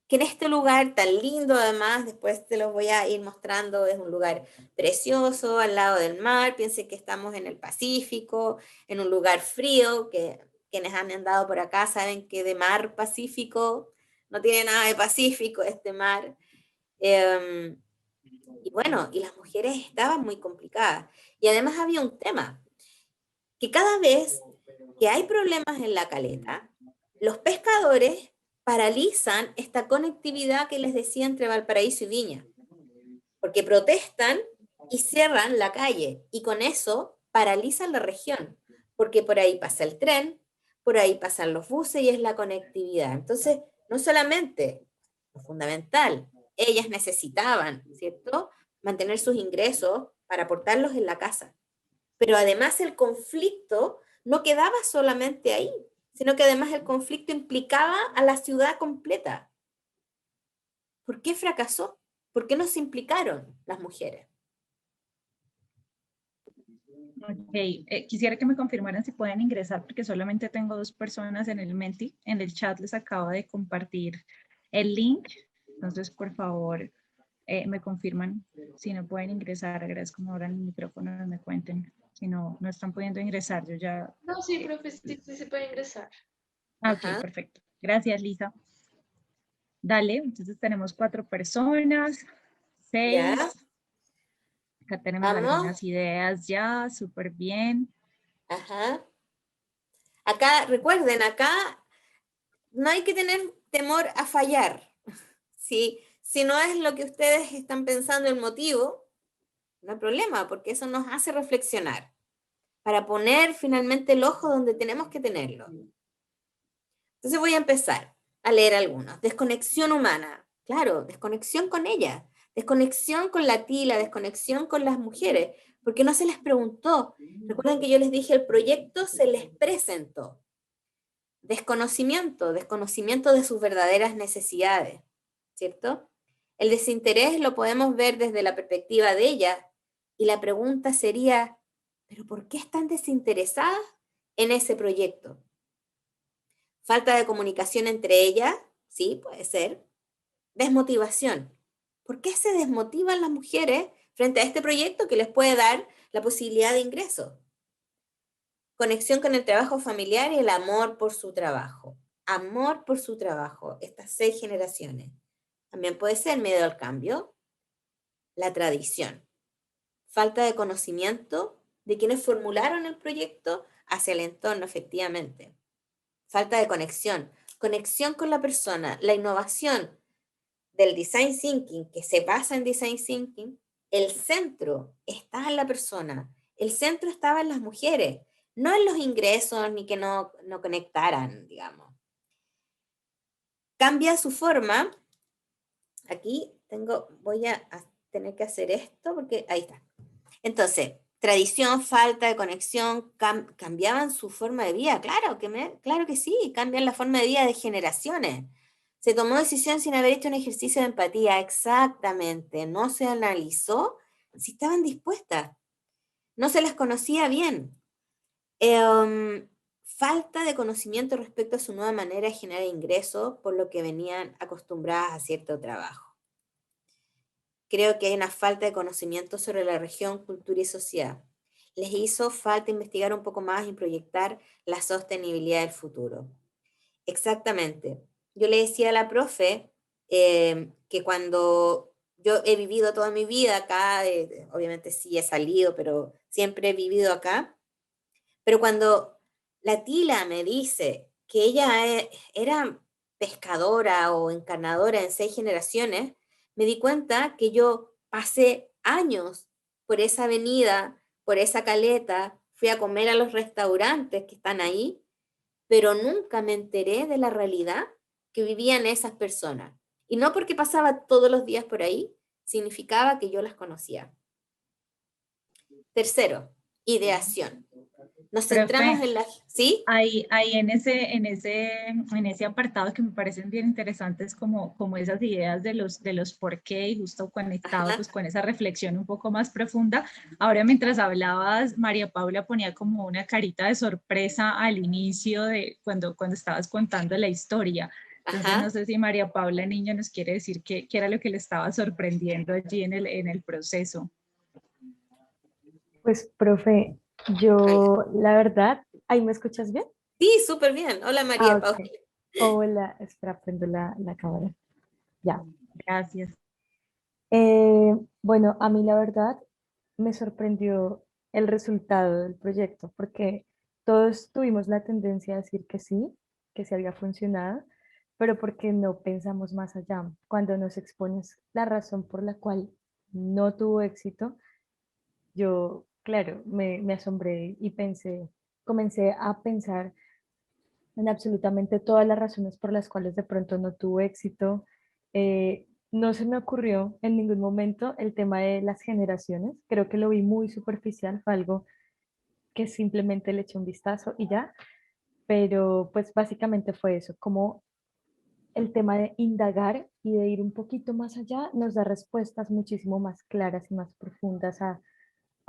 que en este lugar tan lindo, además, después te los voy a ir mostrando, es un lugar precioso, al lado del mar, piensen que estamos en el Pacífico, en un lugar frío, que quienes han andado por acá saben que de mar Pacífico no tiene nada de Pacífico este mar. Y bueno, y las mujeres estaban muy complicadas. Y además había un tema, que cada vez que hay problemas en la caleta, los pescadores paralizan esta conectividad que les decía entre Valparaíso y Viña, porque protestan y cierran la calle, y con eso paralizan la región, porque por ahí pasa el tren, por ahí pasan los buses y es la conectividad. Entonces, no solamente, lo fundamental, ellas necesitaban, ¿cierto?, mantener sus ingresos para aportarlos en la casa, pero además el conflicto no quedaba solamente ahí, sino que además el conflicto implicaba a la ciudad completa. ¿Por qué fracasó? ¿Por qué no se implicaron las mujeres? Ok, quisiera que me confirmaran si pueden ingresar, porque solamente tengo 2 personas en el Menti. En el chat les acabo de compartir el link, entonces por favor me confirman si no pueden ingresar. Agradezco que me abran el micrófono y me cuenten. Si no están pudiendo ingresar, yo ya... No, sí, profe, sí, sí se puede ingresar. Ok, Ajá. perfecto. Gracias, Lisa. Dale, entonces tenemos 4 personas, 6. Ya, Acá tenemos vamos. algunas ideas ya, súper bien. Ajá. Acá, recuerden, acá no hay que tener temor a fallar. Si no es lo que ustedes están pensando el motivo, no hay problema, porque eso nos hace reflexionar, para poner finalmente el ojo donde tenemos que tenerlo. Entonces voy a empezar a leer algunos. Desconexión humana. Claro, desconexión con ella, desconexión con la tila, desconexión con las mujeres, porque no se les preguntó. Recuerden que yo les dije, el proyecto se les presentó. Desconocimiento de sus verdaderas necesidades, ¿cierto? El desinterés lo podemos ver desde la perspectiva de ella, y la pregunta sería, ¿pero por qué están desinteresadas en ese proyecto? Falta de comunicación entre ellas, sí, puede ser. Desmotivación. ¿Por qué se desmotivan las mujeres frente a este proyecto que les puede dar la posibilidad de ingreso? Conexión con el trabajo familiar y el amor por su trabajo. Amor por su trabajo, estas 6 generaciones. También puede ser miedo al cambio, la tradición. Falta de conocimiento de quienes formularon el proyecto hacia el entorno, efectivamente. Falta de conexión con la persona, la innovación del design thinking, que se basa en design thinking, el centro está en la persona, el centro estaba en las mujeres, no en los ingresos ni que no conectaran, digamos. Cambia su forma, aquí voy a tener que hacer esto porque ahí está. Entonces, tradición, falta de conexión, cambiaban su forma de vida, claro que sí, cambian la forma de vida de generaciones. Se tomó decisión sin haber hecho un ejercicio de empatía, exactamente, no se analizó si estaban dispuestas, no se las conocía bien. Falta de conocimiento respecto a su nueva manera de generar ingresos, por lo que venían acostumbradas a cierto trabajo. Creo que hay una falta de conocimiento sobre la región, cultura y sociedad. Les hizo falta investigar un poco más y proyectar la sostenibilidad del futuro. Exactamente. Yo le decía a la profe que cuando yo he vivido toda mi vida acá, obviamente sí he salido, pero siempre he vivido acá, pero cuando la Tila me dice que ella era pescadora o encarnadora en 6 generaciones, me di cuenta que yo pasé años por esa avenida, por esa caleta, fui a comer a los restaurantes que están ahí, pero nunca me enteré de la realidad que vivían esas personas. Y no porque pasaba todos los días por ahí, significaba que yo las conocía. Tercero, ideación. Nos centramos Profe, en la... ¿Sí? ahí en ese apartado que me parecen bien interesantes como esas ideas de los por qué y justo conectado Ajá. pues con esa reflexión un poco más profunda. Ahora mientras hablabas, María Paula ponía como una carita de sorpresa al inicio de cuando estabas contando la historia. Entonces no Ajá. sé si María Paula Niño nos quiere decir qué era lo que le estaba sorprendiendo allí en el proceso. Pues, profe, Hola. yo, la verdad, ¿ahí me escuchas bien? Sí, súper bien. Hola Ah, María Paula. ok. Hola, espera, prendo la cámara. Ya. Gracias. Bueno, a mí la verdad me sorprendió el resultado del proyecto, porque todos tuvimos la tendencia a decir que sí había funcionado, pero porque no pensamos más allá. Cuando nos expones la razón por la cual no tuvo éxito, yo, claro, me asombré y comencé a pensar en absolutamente todas las razones por las cuales de pronto no tuvo éxito. No se me ocurrió en ningún momento el tema de las generaciones. Creo que lo vi muy superficial, fue algo que simplemente le eché un vistazo y ya. Pero pues básicamente fue eso, como el tema de indagar y de ir un poquito más allá nos da respuestas muchísimo más claras y más profundas a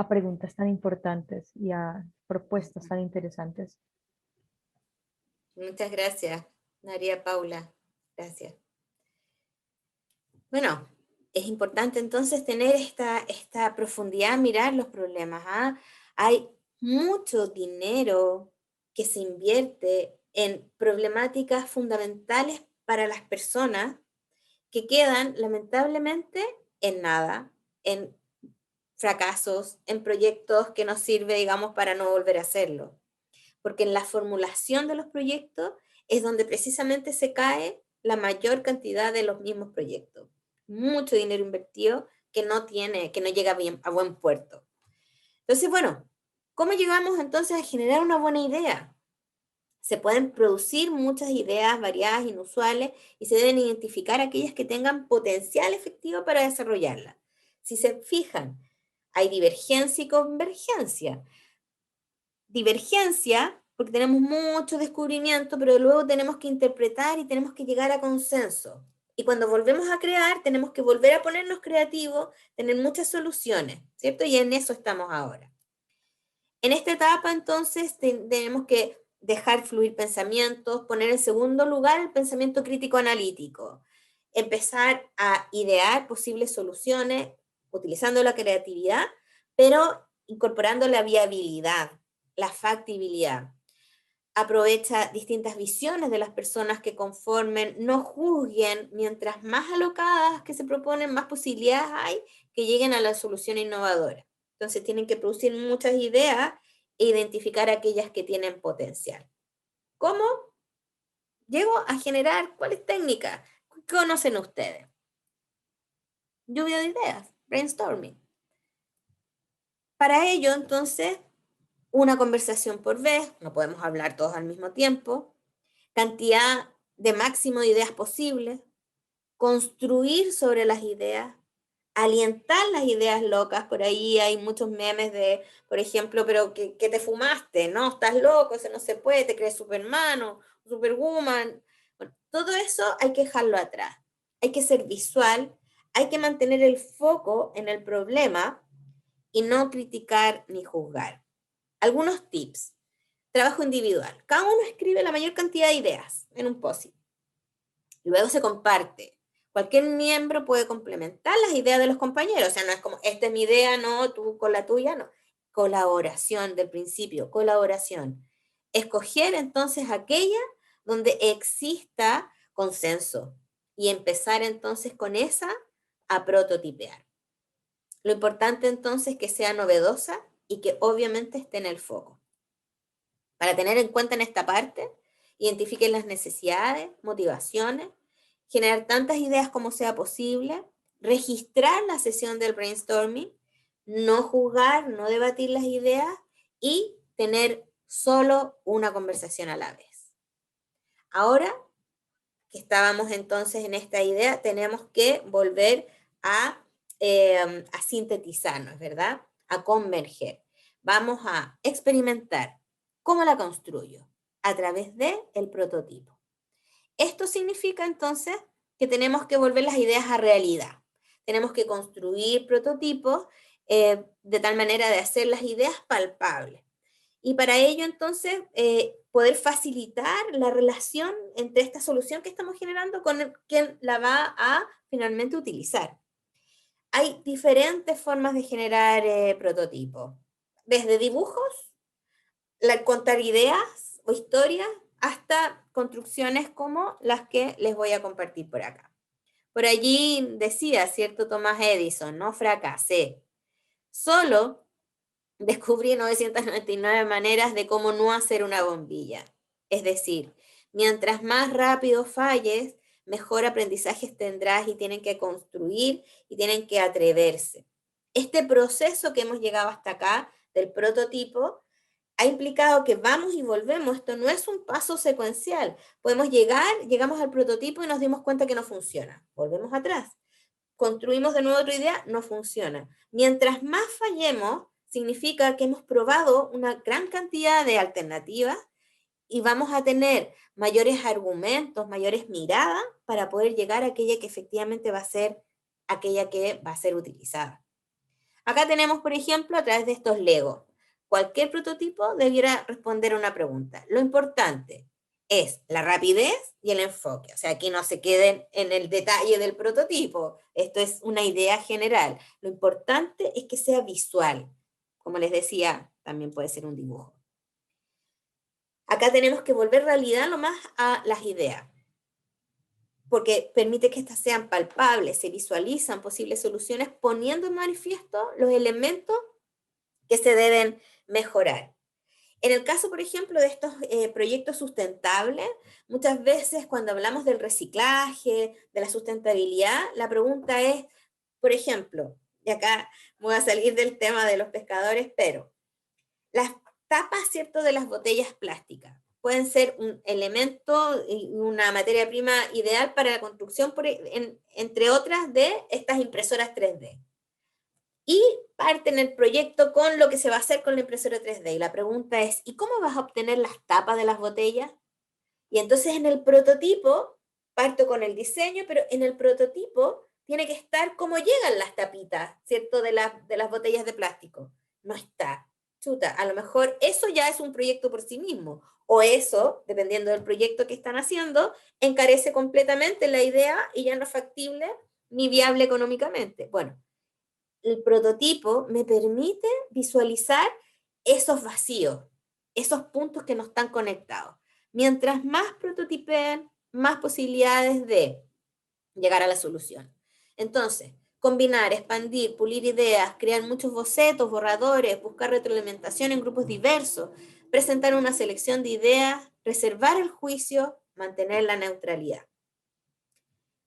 preguntas tan importantes y a propuestas tan interesantes. Muchas gracias, María Paula. Gracias. Bueno, es importante entonces tener esta profundidad, mirar los problemas. ¿Ah? Hay mucho dinero que se invierte en problemáticas fundamentales para las personas que quedan lamentablemente en nada, en fracasos, en proyectos que nos sirve, digamos, para no volver a hacerlo. Porque en la formulación de los proyectos es donde precisamente se cae la mayor cantidad de los mismos proyectos. Mucho dinero invertido que no llega bien, a buen puerto. Entonces, bueno, ¿cómo llegamos entonces a generar una buena idea? Se pueden producir muchas ideas variadas, inusuales, y se deben identificar aquellas que tengan potencial efectivo para desarrollarlas. Si se fijan, hay divergencia y convergencia. Divergencia, porque tenemos mucho descubrimiento, pero luego tenemos que interpretar y tenemos que llegar a consenso. Y cuando volvemos a crear, tenemos que volver a ponernos creativos, tener muchas soluciones, ¿cierto? Y en eso estamos ahora. En esta etapa, entonces, tenemos que dejar fluir pensamientos, poner en segundo lugar el pensamiento crítico analítico, empezar a idear posibles soluciones utilizando la creatividad, pero incorporando la viabilidad, la factibilidad. Aprovecha distintas visiones de las personas que conformen, no juzguen, mientras más alocadas que se proponen, más posibilidades hay que lleguen a la solución innovadora. Entonces tienen que producir muchas ideas e identificar aquellas que tienen potencial. ¿Cómo llego a generar? ¿Cuáles técnicas conocen ustedes? Lluvia de ideas, brainstorming. Para ello, entonces, una conversación por vez, no podemos hablar todos al mismo tiempo, cantidad de máximo de ideas posibles, construir sobre las ideas, alientar las ideas locas. Por ahí hay muchos memes de, por ejemplo, pero que te fumaste, ¿no? Estás loco, eso no se puede, te crees Superman o Superwoman. Bueno, todo eso hay que dejarlo atrás. Hay que ser visual, hay que mantener el foco en el problema y no criticar ni juzgar. Algunos tips. Trabajo individual. Cada uno escribe la mayor cantidad de ideas en un post-it. Luego se comparte. Cualquier miembro puede complementar las ideas de los compañeros. O sea, no es como, esta es mi idea, no, tú con la tuya, no. Colaboración del principio, colaboración. Escoger entonces aquella donde exista consenso y empezar entonces con esa a prototipear. Lo importante entonces es que sea novedosa y que obviamente esté en el foco. Para tener en cuenta en esta parte, identifiquen las necesidades, motivaciones, generar tantas ideas como sea posible, registrar la sesión del brainstorming, no juzgar, no debatir las ideas y tener solo una conversación a la vez. Ahora que estábamos entonces en esta idea, tenemos que volver a sintetizarnos, ¿verdad? A converger. Vamos a experimentar. ¿Cómo la construyo? A través del prototipo. Esto significa entonces que tenemos que volver las ideas a realidad. Tenemos que construir prototipos de tal manera de hacer las ideas palpables. Y para ello, entonces, poder facilitar la relación entre esta solución que estamos generando con quien la va a finalmente utilizar. Hay diferentes formas de generar prototipos, desde dibujos, contar ideas o historias, hasta construcciones como las que les voy a compartir por acá. Por allí decía, ¿cierto? Thomas Edison, no fracasé. Solo descubrí 999 maneras de cómo no hacer una bombilla. Es decir, mientras más rápido falles, mejor aprendizajes tendrás y tienen que construir y tienen que atreverse. Este proceso que hemos llegado hasta acá del prototipo ha implicado que vamos y volvemos. Esto no es un paso secuencial. Podemos llegamos al prototipo y nos dimos cuenta que no funciona. Volvemos atrás. Construimos de nuevo otra idea, no funciona. Mientras más fallemos, significa que hemos probado una gran cantidad de alternativas y vamos a tener mayores argumentos, mayores miradas para poder llegar a aquella que efectivamente va a ser aquella que va a ser utilizada. Acá tenemos, por ejemplo, a través de estos Legos, cualquier prototipo debiera responder a una pregunta. Lo importante es la rapidez y el enfoque. O sea, aquí no se queden en el detalle del prototipo. Esto es una idea general. Lo importante es que sea visual. Como les decía, también puede ser un dibujo. Acá tenemos que volver realidad nomás a las ideas, porque permite que estas sean palpables, se visualizan posibles soluciones poniendo en manifiesto los elementos que se deben mejorar. En el caso, por ejemplo, de estos proyectos sustentables, muchas veces cuando hablamos del reciclaje, de la sustentabilidad, la pregunta es, por ejemplo, y acá voy a salir del tema de los pescadores, pero las tapas, ¿cierto?, de las botellas plásticas pueden ser un elemento y una materia prima ideal para la construcción, entre otras, de estas impresoras 3D. Y parten el proyecto con lo que se va a hacer con la impresora 3D. Y la pregunta es, ¿y cómo vas a obtener las tapas de las botellas? Y entonces en el prototipo, parto con el diseño, pero en el prototipo tiene que estar cómo llegan las tapitas, ¿cierto? De las botellas de plástico. No está. Chuta, a lo mejor eso ya es un proyecto por sí mismo. O eso, dependiendo del proyecto que están haciendo, encarece completamente la idea y ya no es factible ni viable económicamente. Bueno, el prototipo me permite visualizar esos vacíos, esos puntos que no están conectados. Mientras más prototipeen, más posibilidades de llegar a la solución. Entonces, combinar, expandir, pulir ideas, crear muchos bocetos, borradores, buscar retroalimentación en grupos diversos, presentar una selección de ideas, reservar el juicio, mantener la neutralidad.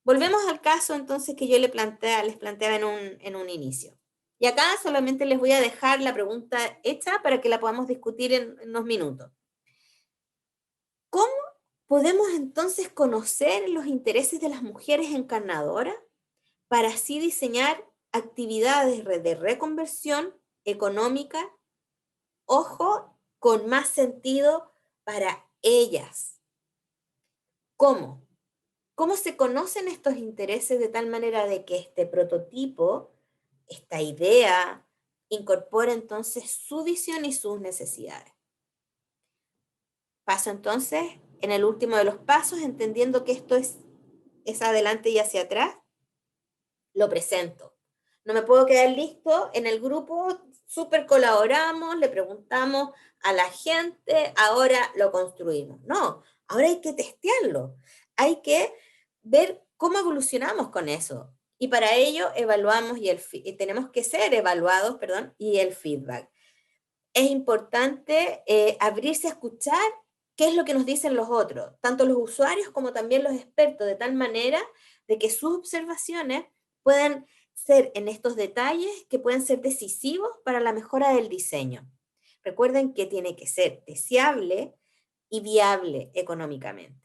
Volvemos al caso entonces que yo les planteaba en un inicio. Y acá solamente les voy a dejar la pregunta hecha para que la podamos discutir en unos minutos. ¿Cómo podemos entonces conocer los intereses de las mujeres encarnadoras para así diseñar actividades de reconversión económica, ojo, con más sentido para ellas? ¿Cómo? ¿Cómo se conocen estos intereses de tal manera de que este prototipo, esta idea, incorpora entonces su visión y sus necesidades? Paso entonces en el último de los pasos, entendiendo que esto es adelante y hacia atrás, lo presento. No me puedo quedar listo en el grupo, súper colaboramos, le preguntamos a la gente, ahora lo construimos. No, ahora hay que testearlo, hay que ver cómo evolucionamos con eso. Y para ello evaluamos y tenemos que ser evaluados, y el feedback. Es importante abrirse a escuchar qué es lo que nos dicen los otros, tanto los usuarios como también los expertos, de tal manera de que sus observaciones puedan ser en estos detalles que pueden ser decisivos para la mejora del diseño. Recuerden que tiene que ser deseable y viable económicamente.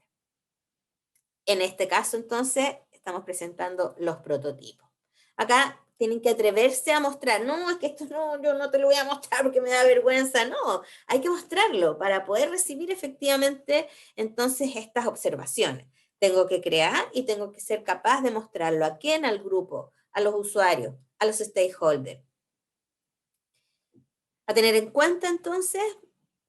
En este caso, entonces, estamos presentando los prototipos. Acá tienen que atreverse a mostrar, no, es que esto no, yo no te lo voy a mostrar porque me da vergüenza, no, hay que mostrarlo para poder recibir efectivamente entonces estas observaciones. Tengo que crear y tengo que ser capaz de mostrarlo. ¿A quién? Al grupo, a los usuarios, a los stakeholders. A tener en cuenta entonces,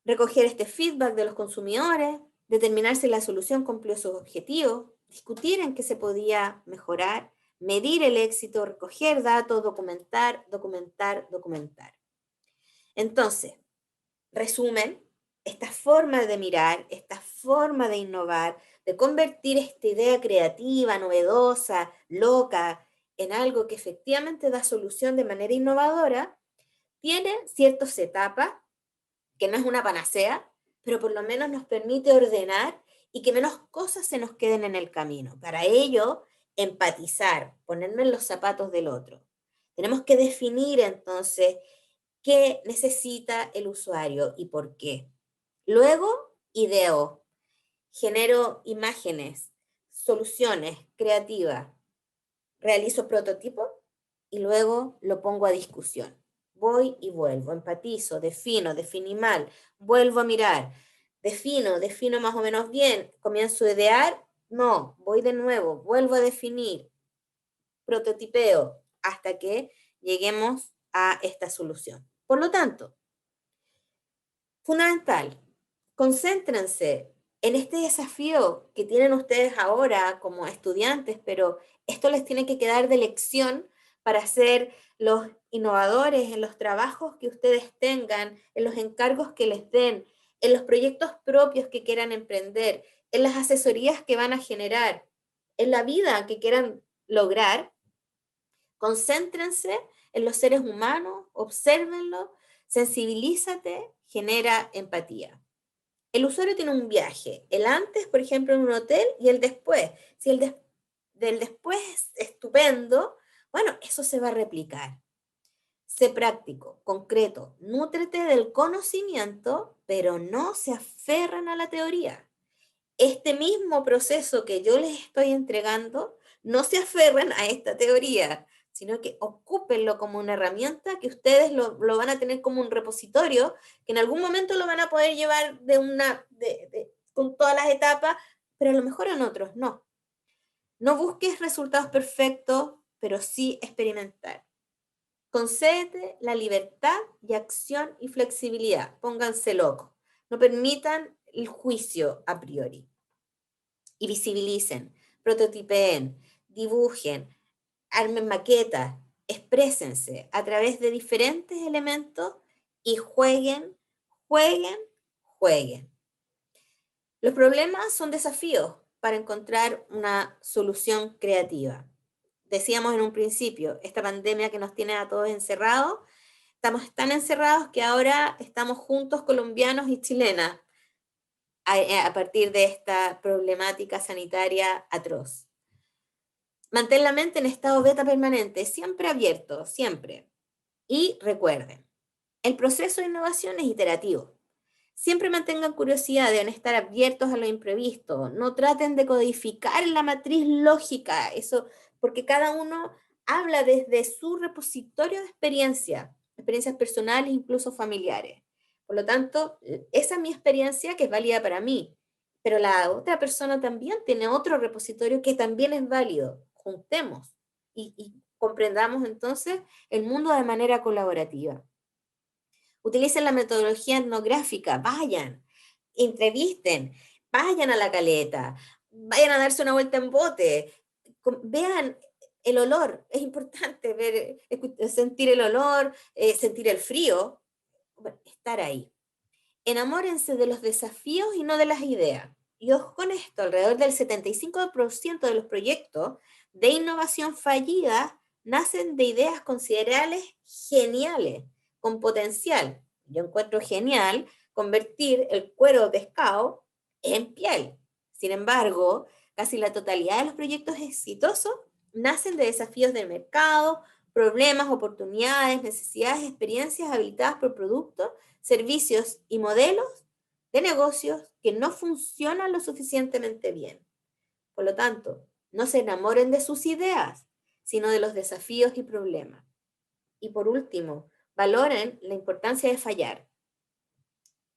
recoger este feedback de los consumidores, determinar si la solución cumplió sus objetivos, discutir en qué se podía mejorar, medir el éxito, recoger datos, documentar, documentar, documentar. Entonces, resumen, esta forma de mirar, esta forma de innovar, de convertir esta idea creativa, novedosa, loca, en algo que efectivamente da solución de manera innovadora, tiene ciertas etapas, que no es una panacea, pero por lo menos nos permite ordenar y que menos cosas se nos queden en el camino. Para ello, empatizar, ponerme en los zapatos del otro. Tenemos que definir entonces qué necesita el usuario y por qué. Luego, ideo, genero imágenes, soluciones creativas, realizo prototipos y luego lo pongo a discusión. Voy y vuelvo, empatizo, definí mal, vuelvo a mirar, defino más o menos bien, comienzo a idear, no, voy de nuevo, vuelvo a definir, prototipeo, hasta que lleguemos a esta solución. Por lo tanto, fundamental, concéntrense en este desafío que tienen ustedes ahora como estudiantes, pero esto les tiene que quedar de lección para ser los innovadores en los trabajos que ustedes tengan, en los encargos que les den, en los proyectos propios que quieran emprender, en las asesorías que van a generar, en la vida que quieran lograr. Concéntrense en los seres humanos, obsérvenlo, sensibilízate, genera empatía. El usuario tiene un viaje, el antes, por ejemplo, en un hotel, y el después. Si del después es estupendo, bueno, eso se va a replicar. Sé práctico, concreto, nútrete del conocimiento, pero no se aferran a la teoría. Este mismo proceso que yo les estoy entregando, no se aferren a esta teoría, sino que ocúpenlo como una herramienta que ustedes lo van a tener como un repositorio, que en algún momento lo van a poder llevar con todas las etapas, pero a lo mejor en otros no. No busques resultados perfectos, pero sí experimentar. Concédete la libertad y acción y flexibilidad. Pónganse locos. No permitan el juicio a priori. Y visibilicen, prototipeen, dibujen, armen maquetas, exprésense a través de diferentes elementos y jueguen, jueguen, jueguen. Los problemas son desafíos para encontrar una solución creativa. Decíamos en un principio, esta pandemia que nos tiene a todos encerrados, estamos tan encerrados que ahora estamos juntos colombianos y chilenas a partir de esta problemática sanitaria atroz. Mantén la mente en estado beta permanente, siempre abierto, siempre. Y recuerden, el proceso de innovación es iterativo. Siempre mantengan curiosidad, deben estar abiertos a lo imprevisto. No traten de codificar la matriz lógica, eso, porque cada uno habla desde su repositorio de experiencias personales, incluso familiares. Por lo tanto, esa es mi experiencia que es válida para mí, pero la otra persona también tiene otro repositorio que también es válido. Juntemos y comprendamos entonces el mundo de manera colaborativa. Utilicen la metodología etnográfica, vayan, entrevisten, vayan a la caleta, vayan a darse una vuelta en bote, vean el olor, es importante ver, sentir el olor, sentir el frío, bueno, estar ahí. Enamórense de los desafíos y no de las ideas. Y ojo con esto, alrededor del 75% de los proyectos de innovación fallida nacen de ideas considerables geniales, con potencial. Yo encuentro genial convertir el cuero de pescado en piel. Sin embargo, casi la totalidad de los proyectos exitosos nacen de desafíos del mercado, problemas, oportunidades, necesidades, experiencias habilitadas por productos, servicios y modelos de negocios que no funcionan lo suficientemente bien. Por lo tanto, no se enamoren de sus ideas, sino de los desafíos y problemas. Y por último, valoren la importancia de fallar.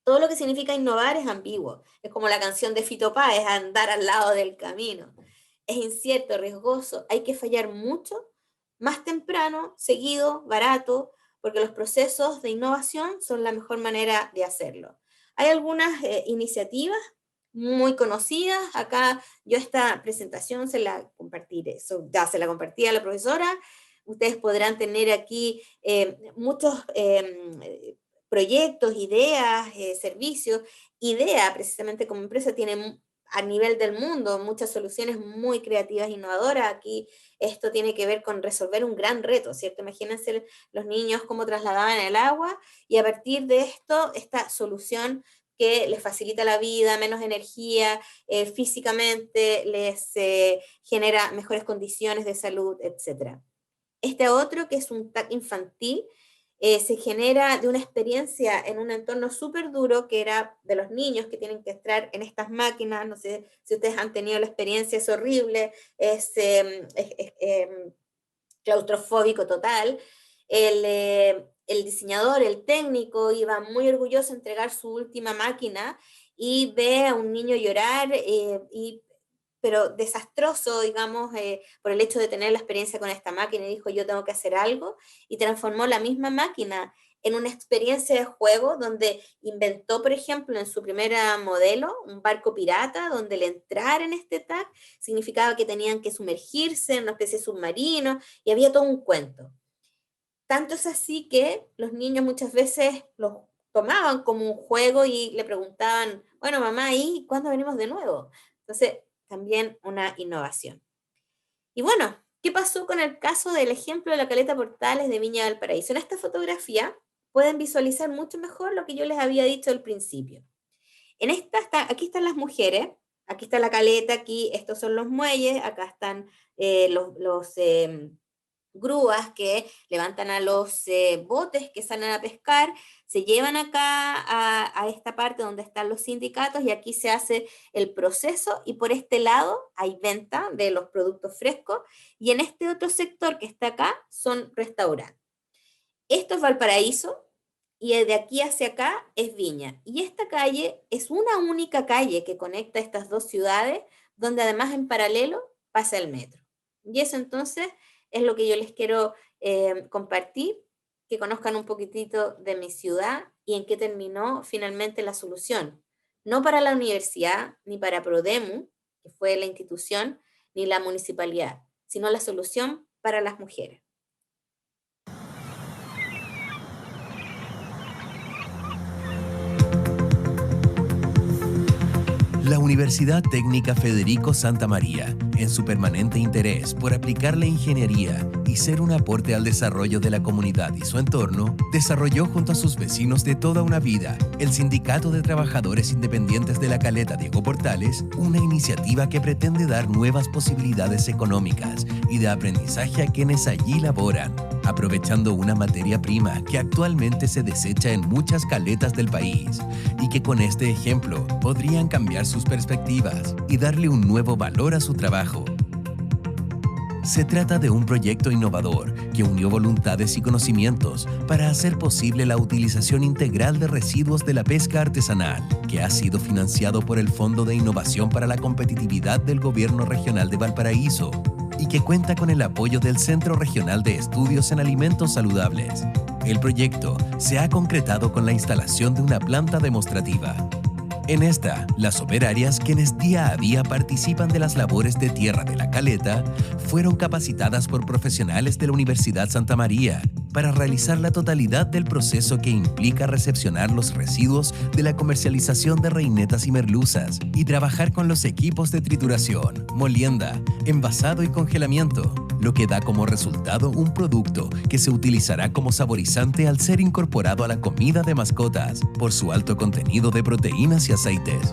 Todo lo que significa innovar es ambiguo. Es como la canción de Fito Páez, andar al lado del camino. Es incierto, riesgoso. Hay que fallar mucho, más temprano, seguido, barato, porque los procesos de innovación son la mejor manera de hacerlo. Hay algunas iniciativas muy conocidas. Acá yo esta presentación se la compartiré, ya se la compartí a la profesora. Ustedes podrán tener aquí muchos proyectos, ideas, servicios. IDEA, precisamente como empresa, tiene a nivel del mundo muchas soluciones muy creativas e innovadoras. Aquí esto tiene que ver con resolver un gran reto, ¿cierto? Imagínense los niños cómo trasladaban el agua y a partir de esto, esta solución que les facilita la vida, menos energía, físicamente les genera mejores condiciones de salud, etc. Este otro, que es un TAC infantil, se genera de una experiencia en un entorno súper duro, que era de los niños que tienen que entrar en estas máquinas. No sé si ustedes han tenido la experiencia, es horrible, es claustrofóbico total. El diseñador, el técnico, iba muy orgulloso a entregar su última máquina y ve a un niño llorar, pero desastroso, digamos, por el hecho de tener la experiencia con esta máquina, y dijo, yo tengo que hacer algo, y transformó la misma máquina en una experiencia de juego, donde inventó, por ejemplo, en su primera modelo, un barco pirata, donde el entrar en este TAC significaba que tenían que sumergirse en una especie de submarino, y había todo un cuento. Tanto es así que los niños muchas veces los tomaban como un juego y le preguntaban, bueno, mamá, ¿y cuándo venimos de nuevo? Entonces, también una innovación. Y bueno, ¿qué pasó con el caso del ejemplo de la Caleta Portales de Viña del Paraíso? En esta fotografía pueden visualizar mucho mejor lo que yo les había dicho al principio. En esta aquí están las mujeres, aquí está la caleta, aquí estos son los muelles, acá están los grúas que levantan a los botes que salen a pescar, se llevan acá a esta parte donde están los sindicatos y aquí se hace el proceso, y por este lado hay venta de los productos frescos, y en este otro sector que está acá son restaurantes. Esto es Valparaíso y de aquí hacia acá es Viña, y esta calle es una única calle que conecta estas dos ciudades, donde además en paralelo pasa el metro. Y eso entonces es lo que yo les quiero compartir, que conozcan un poquitito de mi ciudad y en qué terminó finalmente la solución. No para la universidad, ni para Prodemu, que fue la institución, ni la municipalidad, sino la solución para las mujeres. La Universidad Técnica Federico Santa María, en su permanente interés por aplicar la ingeniería y ser un aporte al desarrollo de la comunidad y su entorno, desarrolló junto a sus vecinos de toda una vida, el Sindicato de Trabajadores Independientes de la Caleta Diego Portales, una iniciativa que pretende dar nuevas posibilidades económicas y de aprendizaje a quienes allí laboran, aprovechando una materia prima que actualmente se desecha en muchas caletas del país y que con este ejemplo podrían cambiar sus perspectivas y darle un nuevo valor a su trabajo. Se trata de un proyecto innovador que unió voluntades y conocimientos para hacer posible la utilización integral de residuos de la pesca artesanal, que ha sido financiado por el Fondo de Innovación para la Competitividad del Gobierno Regional de Valparaíso y que cuenta con el apoyo del Centro Regional de Estudios en Alimentos Saludables. El proyecto se ha concretado con la instalación de una planta demostrativa. En esta, las operarias, quienes día a día participan de las labores de tierra de la caleta, fueron capacitadas por profesionales de la Universidad Santa María para realizar la totalidad del proceso que implica recepcionar los residuos de la comercialización de reinetas y merluzas y trabajar con los equipos de trituración, molienda, envasado y congelamiento, lo que da como resultado un producto que se utilizará como saborizante al ser incorporado a la comida de mascotas por su alto contenido de proteínas y aceites.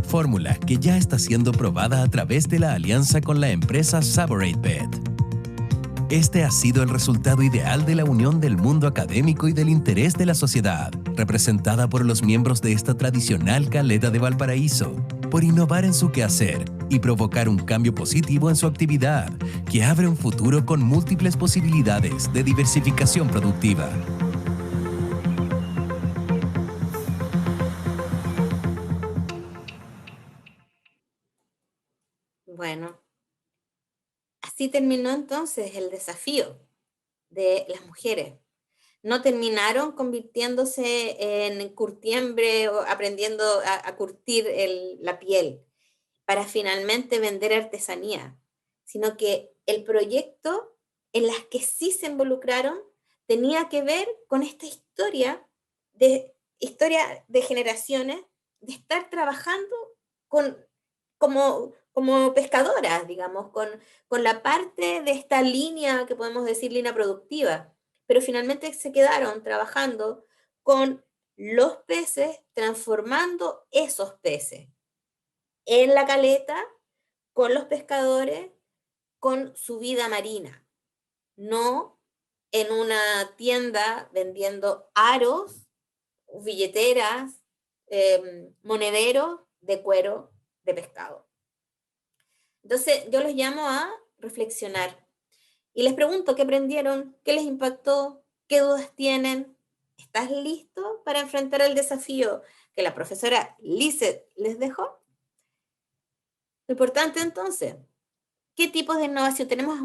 Fórmula que ya está siendo probada a través de la alianza con la empresa Saborate Pet. Este ha sido el resultado ideal de la unión del mundo académico y del interés de la sociedad, representada por los miembros de esta tradicional caleta de Valparaíso, por innovar en su quehacer y provocar un cambio positivo en su actividad, que abre un futuro con múltiples posibilidades de diversificación productiva. Bueno, así terminó entonces el desafío de las mujeres. No terminaron convirtiéndose en curtiembre o aprendiendo a curtir la piel para finalmente vender artesanía, sino que el proyecto en las que sí se involucraron tenía que ver con esta historia de generaciones, de estar trabajando como pescadoras, digamos, con la parte de esta línea que podemos decir línea productiva, pero finalmente se quedaron trabajando con los peces, transformando esos peces en la caleta, con los pescadores, con su vida marina, no en una tienda vendiendo aros, billeteras, monederos de cuero de pescado. Entonces, yo los llamo a reflexionar y les pregunto qué aprendieron, qué les impactó, qué dudas tienen. ¿Estás listo para enfrentar el desafío que la profesora Lizeth les dejó? Lo importante entonces, ¿qué tipos de innovación? Tenemos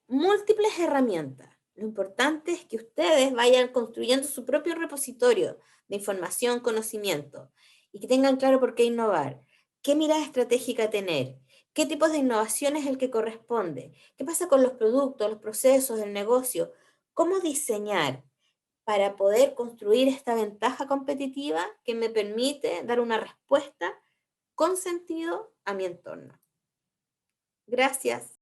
múltiples herramientas. Lo importante es que ustedes vayan construyendo su propio repositorio de información, conocimiento, y que tengan claro por qué innovar, qué mirada estratégica tener, qué tipos de innovación es el que corresponde, qué pasa con los productos, los procesos, el negocio, cómo diseñar para poder construir esta ventaja competitiva que me permite dar una respuesta con sentido a mi entorno. Gracias.